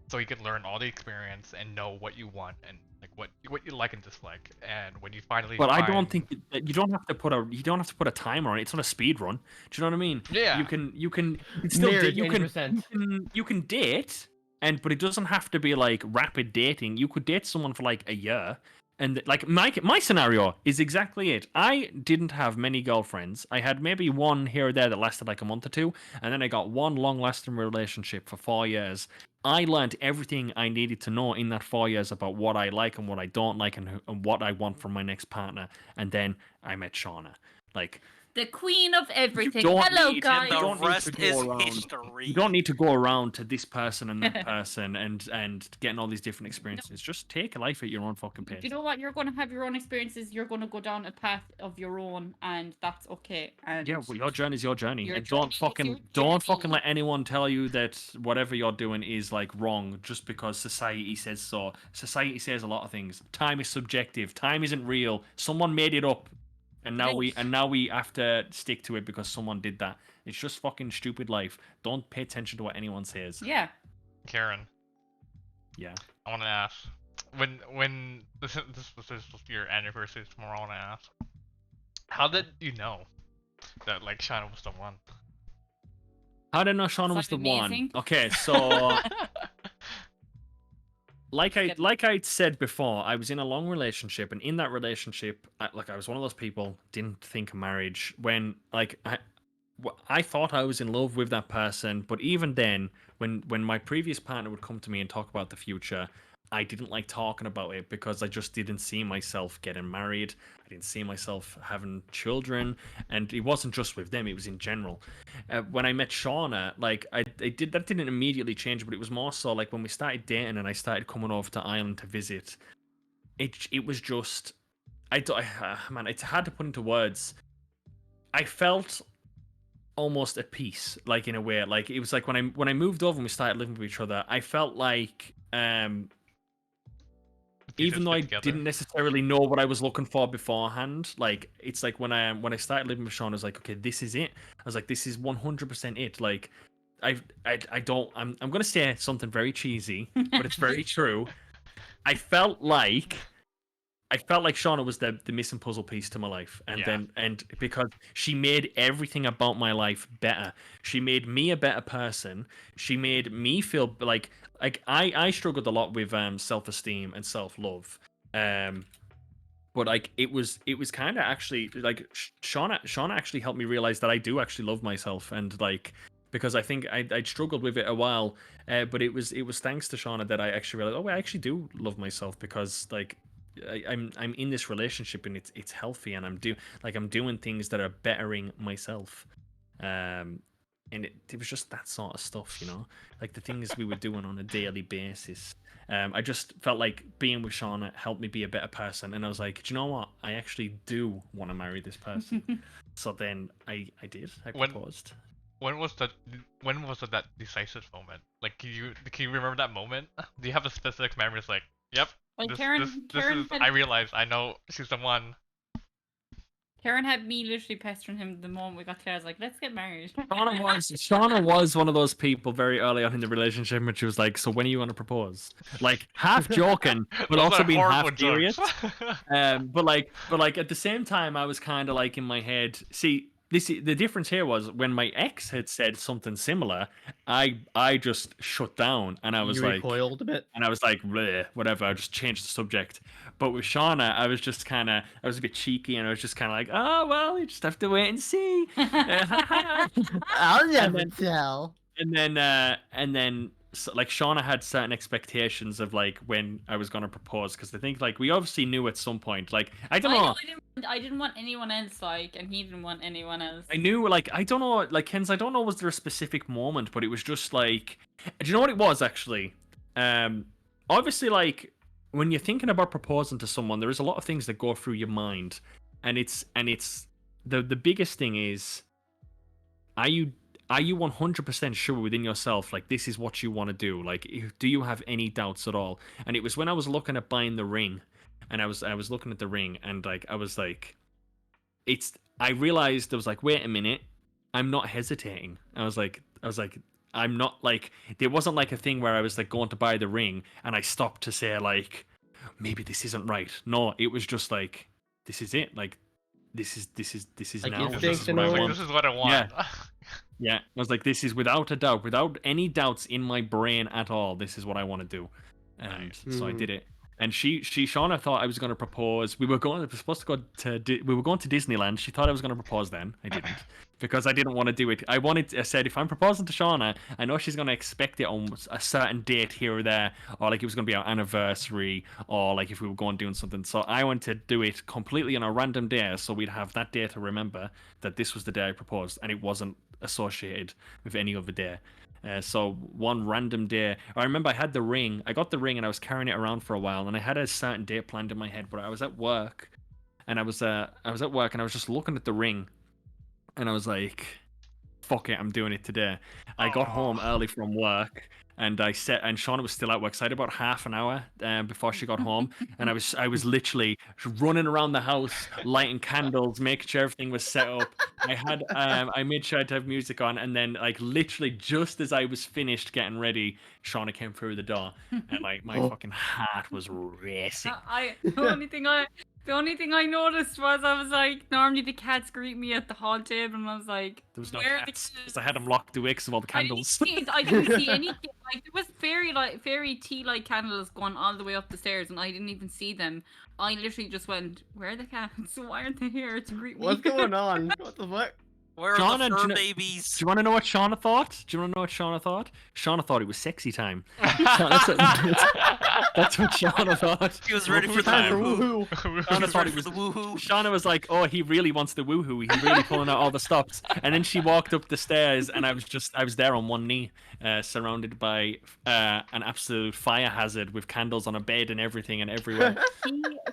so you can learn all the experience and know what you want and like what you like and dislike. And when you finally But I don't find... think that you don't have to put a timer on it. It's not a speed run. Do you know what I mean? Yeah. You can still Mirror, you can 20%. you can date, but it doesn't have to be like rapid dating. You could date someone for like a year, and like my scenario is exactly it. I didn't have many girlfriends. I had maybe one here or there that lasted like a month or two, and then I got one long-lasting relationship for 4 years. I learned everything I needed to know in that 4 years about what I like and what I don't like, and what I want from my next partner. And then I met Shauna. Like, The queen of everything. don't Hello, need- guys. you The don't need to rest go is around- history. you don't need to go around to this person and that person and getting all these different experiences. Just take life at your own fucking Do pace. you know what? You're going to have your own experiences. You're going to go down a path of your own, and that's okay. And Yeah, well, your journey's your journey, Your and journey don't is fucking your don't fucking journey. let anyone tell you that whatever you're doing is like wrong just because society says so. Society says a lot of things. Time is subjective. Time isn't real. Someone made it up, and now we have to stick to it because someone did that. It's just fucking stupid life. Don't pay attention to what anyone says. yeah. Karen, Yeah. I want to ask, when this was your anniversary tomorrow, I want to ask, how did you know that like Shauna was the one? How did I know Shauna was Sounds the amazing. one? Okay, so like Good. I said before, I was in a long relationship, and in that relationship, I was one of those people didn't think marriage when I thought I was in love with that person, but even then, when my previous partner would come to me and talk about the future, I didn't like talking about it because I just didn't see myself getting married. I didn't see myself having children, and it wasn't just with them; it was in general. When I met Shauna, like I did that didn't immediately change, but it was more so like when we started dating and I started coming over to Ireland to visit. It was just man, it's hard to put into words. I felt almost at peace, like in a way. Like it was like when I moved over and we started living with each other, I felt like even though I didn't necessarily know what I was looking for beforehand, like it's like when I started living with Sean, I was like, okay, this is it. I was like, this is 100% it. Like I'm gonna say something very cheesy, but it's very true. I felt like Shauna was the missing puzzle piece to my life, and because she made everything about my life better. She made me a better person. She made me feel like I struggled a lot with self-esteem and self-love. But like it was kind of actually like Shauna actually helped me realize that I do actually love myself, and like because I think I'd struggled with it a while, but it was thanks to Shauna that I actually realized, oh, I actually do love myself because like I'm in this relationship and it's healthy, and I'm doing things that are bettering myself, and it was just that sort of stuff, like the things we were doing on a daily basis. I just felt like being with Shauna helped me be a better person, and I was like, do you know what? I actually do want to marry this person. So then I did. I proposed. When was that decisive moment? Like, can you remember that moment? Do you have a specific memory? It's like, yep. Well, Karen I realized I know she's the one. Karen had me literally pestering him the moment we got together. I was like, let's get married. Shauna was one of those people very early on in the relationship, and she was like, so when are you going to propose? Like, half joking, but also being half serious. But at the same time, I was kind of like in my head, see, the difference here was when my ex had said something similar, I just shut down, and I was like, recoiled a bit, and I was like, bleh, whatever. I just changed the subject. But with Shauna, I was a bit cheeky, and I was just kind of like, oh well, you just have to wait and see. I'll never tell. And then so, like Shauna had certain expectations of like when I was gonna propose, because I think like we obviously knew at some point. Like I don't know. I didn't want anyone else, like, and he didn't want anyone else. I knew, like, I don't know, like Ken's. I don't know, was there a specific moment, but it was just like, do you know what it was actually? Obviously, like when you're thinking about proposing to someone, there is a lot of things that go through your mind, and it's the biggest thing is, are you 100% sure within yourself, like, this is what you want to do? Like, do you have any doubts at all? And it was when I was looking at buying the ring, and I was looking at the ring, and like I was like, I realized I was like, wait a minute, I'm not hesitating. I was like, I'm not like there wasn't like a thing where I was like going to buy the ring and I stopped to say like maybe this isn't right. No, it was just like this is it. Like this is Like now. instinct This is and what I all? Like, want. this is what I want. Yeah, I was like, this is without a doubt, without any doubts in my brain at all. This is what I want to do, and so I did it. And Shauna thought I was going to propose. We were supposed to go to, we were going to Disneyland. She thought I was going to propose then. I didn't because I didn't want to do it. I said if I'm proposing to Shauna, I know she's going to expect it on a certain date here or there, or like it was going to be our anniversary, or like if we were going doing something. So I wanted to do it completely on a random day, so we'd have that day to remember that this was the day I proposed, and it wasn't associated with any other day. So one random day, I remember I had the ring. I got the ring and I was carrying it around for a while, and I had a certain date planned in my head. But I was at work, and I was at work, and I was just looking at the ring, and I was like, "Fuck it, I'm doing it today." I got home early from work, and and Shauna was still at work. So I had about half an hour before she got home, and I was literally running around the house, lighting candles, making sure everything was set up. I made sure to have music on, and then like literally just as I was finished getting ready, Shauna came through the door, and like my fucking heart was racing. The only thing I noticed was I was like, normally the cats greet me at the hall table, and I was like, There was no where are the cats because I had them locked away because of all the candles. I didn't see any. Like there was fairy tea light candles going all the way up the stairs, and I didn't even see them. I literally just went, "Where are the cats? Why aren't they here to greet me?" What's going on? What the fuck? Where are Shauna, the do fur you know- babies? Do you want to know what Shauna thought? Shauna thought it was sexy time. That's what Shauna thought. He was ready for the Time for woohoo. woohoo. Shauna He's thought ready it for was. the woohoo. Shauna was like, "Oh, he really wants the woohoo. He's really pulling out all the stops." And then she walked up the stairs, and I was there on one knee, surrounded by an absolute fire hazard with candles on a bed and everything and everywhere.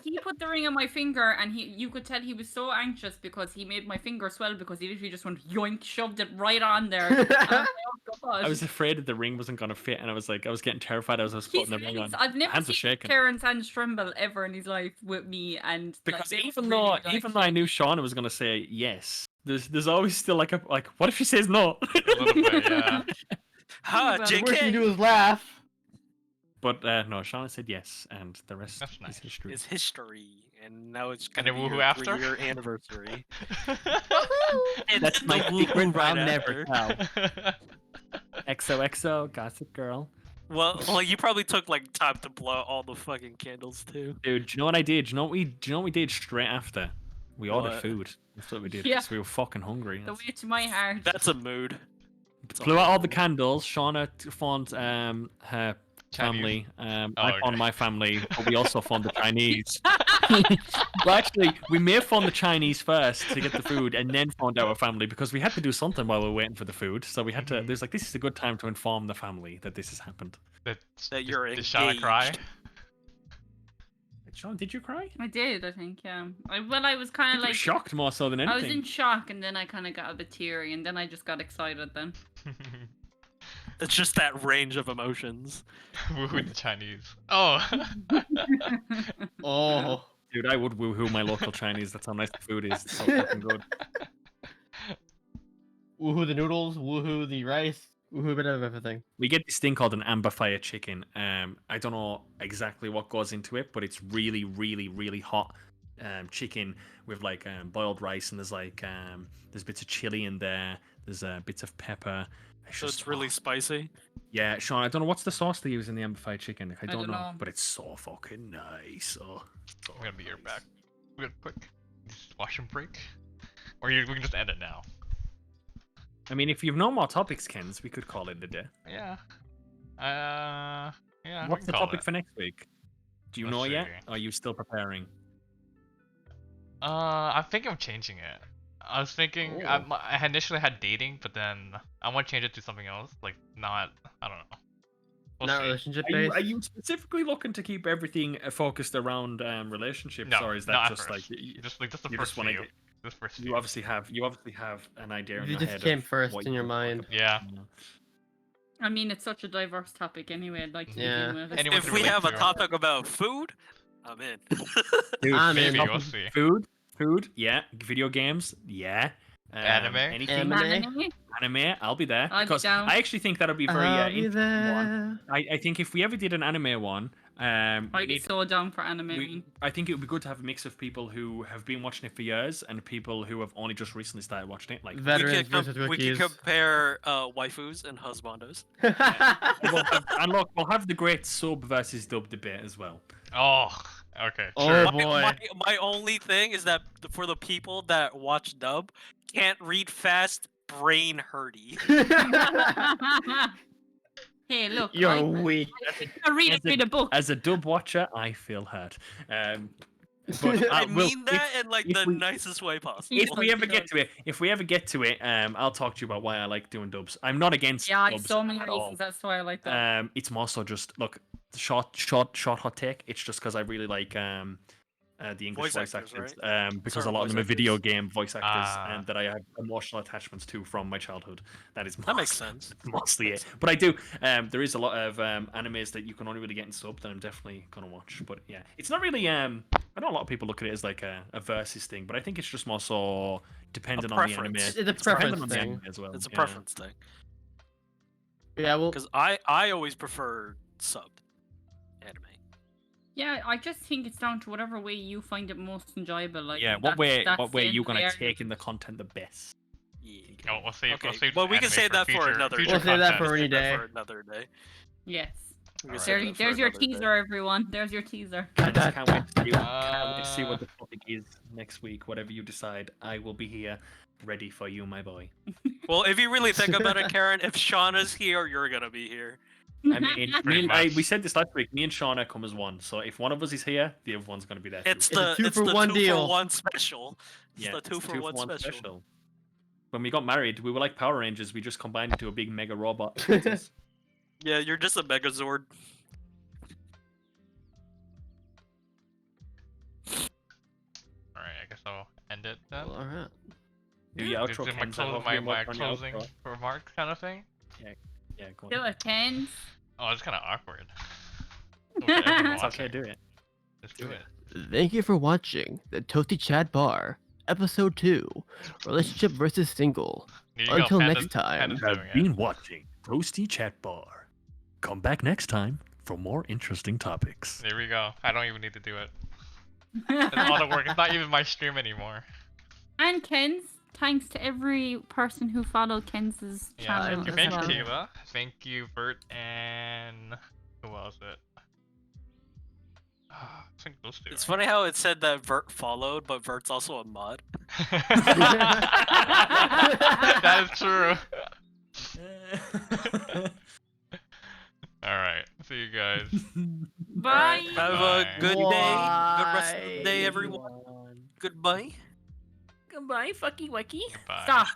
He put the ring on my finger, and you could tell he was so anxious because he made my finger swell because he literally just went yoink, shoved it right on there. And I was like, oh, God. I was afraid that the ring wasn't gonna fit, and I was getting terrified as I was putting the ring on. I've never Hands were seen shaking. Karen's hands tremble ever in his life with me, and Because like, even though I knew Shauna was gonna say yes, there's always still like what if she says no? A little bit, yeah. Ha, Well, The worst you can JK! do is laugh. But no, Shauna said yes, and the rest That's nice. is history. It's history, and now it's And gonna then be woohoo your after? 3-year anniversary. And That's then my the secret woohoo right I'll never after. tell. XOXO, Gossip Girl. Well, you probably took like time to blow out all the fucking candles too. Dude, do you know what I did? Do you know what we did straight after? We ordered What? food. That's what we did. Yeah. Because we were fucking hungry. the way to my heart. That's a mood. Blew out all the candles. Shauna found her Chinese. family. Oh, I okay. found my family, but we also found the Chinese. Well, actually, we may have found the Chinese first to get the food, and then found our family because we had to do something while we were waiting for the food. So we had to. There's like, this is a good time to inform the family that this has happened. That you're Did Shauna cry? engaged. Sean, did you cry? I did, I think, yeah. I was kind You of were like shocked more so than I was anything. in shock, and then I kind of got a bit teary, and then I just got excited. Then It's just that range of emotions. Woohoo the Chinese. Oh. Oh. Dude, I would woohoo my local Chinese. That's how nice the food is. It's so fucking good. Woohoo the noodles, woohoo the rice, woohoo a bit of everything. We get this thing called an amber fire chicken. I don't know exactly what goes into it, but it's really, really, really hot chicken with like boiled rice, and there's like there's bits of chili in there. There's bits of pepper. So it's really spicy. Yeah, Sean. I don't know what's the sauce they use in the amber fire chicken. I don't don't know, know. but it's so fucking nice. Oh, I'm gonna be your back. Real quick. Just washroom break. Or we can just end it now. I mean, if you've no more topics, Kens, we could call it a day. Yeah. Yeah. we What's can the call topic it. for next week? Do you Let's know yet? see. Or are you still preparing? I think I'm changing it. I was thinking Oh. I initially had dating, but then I want to change it to something else, like not. I don't know. We'll Not see. relationship Are you, based. are you specifically looking to keep everything focused around relationships, No, or is not that at just first. like Just the you first just want few. to? Just first You few. obviously have an idea in You your just head came of first what in you your wanna mind. talk Yeah. about. I mean, it's such a diverse topic anyway. I'd like to Yeah. begin with. Anyone If can we relate have a to. topic about food, I'm in. Dude, I'm in. Maybe we'll see. food, yeah. Video games, yeah. Anime? Anything Anime? anime, I'll be there I'll be because down. I actually think that'll be very I'll be interesting one. there. I think if we ever did an anime one, I'd we be need- so down for anime. I think it would be good to have a mix of people who have been watching it for years and people who have only just recently started watching it. Like Veterans versus we rookies. could compare waifus and husbandos. we'll have the great sub versus dub debate as well. Oh, okay. Oh, Sure. boy. My only thing is that for the people that watch dub can't read fast, brain hurty. Hey, look. You're weak. I read a book. As a dub watcher, I feel hurt. But I we'll- mean that in like if the we- nicest way possible. if we ever get to it, I'll talk to you about why I like doing dubs. I'm not against Yeah, dubs so many at all. reasons. That's why I like that. It's more so just look, short hot take. It's just because I really like the English Voice voice actors, actors, because Certain a lot of voice them are video actors. game voice actors, Ah. and that I have emotional attachments to from my childhood. That is That makes mostly- sense. mostly it. But I do. There is a lot of animes that you can only really get in sub that I'm definitely gonna watch. But yeah, it's not really. I know a lot of people look at it as like a versus thing, but I think it's just more so dependent on the anime. preference. It's a dependent preference on the thing. anime as well. It's a yeah. preference thing. Yeah, well, Because I always prefer sub anime. Yeah, I just think it's down to whatever way you find it most enjoyable. Like, Yeah, what way that's what way the you end of gonna the take argument. in the content the best? Yeah. Oh, we'll save. Okay, We'll save well, we can anime save that for future- another future We'll save that content. for any Save that day. for another day. Yes. We can Alright. save that for There's your another day. teaser, everyone. There's your teaser. I just can't wait to see, can't wait to see Uh, what the topic is next week. Whatever you decide, I will be here, ready for you, my boy. Well, if you really think about it, Karen, if Shauna's here, you're gonna be here. I mean, Pretty we much. said this last week. Me and Shauna come as one. So if one of us is here, the other one's gonna be there. It's too. the a two it's for the one 2 deal. for 1 special. It's yeah, the it's 2 for 1 special. When we got married, we were like Power Rangers. We just combined into a big mega robot. Yeah, you're just a Megazord. Alright, I guess I'll end it then. all right. Do your Is outro, it my, Ken's, I close, hope my, you my work on your closing outro. remarks kind of thing? Yeah, go Still on. a 10. Oh, it's kind of awkward. Okay, everyone It's okay, watching. do it. Let's do it. Thank you for watching the Toastie Chat Bar, Episode 2, Relationship versus Single. Here you go, Until Panda's- next time. Panda's You have doing it. been watching Toastie Chat Bar. Come back next time for more interesting topics. There we go. I don't even need to do it. It's a lot of work. It's not even my stream anymore. And Ken's. Thanks to every person who followed Ken's Yeah, channel thank you, as well. Kayla. Thank you, Vert, and who was it? I think those two. It's right? funny how it said that Vert followed, but Vert's also a mod. That is true. All right. See you guys. Bye. Have a Bye. good day. Good rest of the day, Bye. everyone. Goodbye. Goodbye, fucky wucky. Bye. Stop.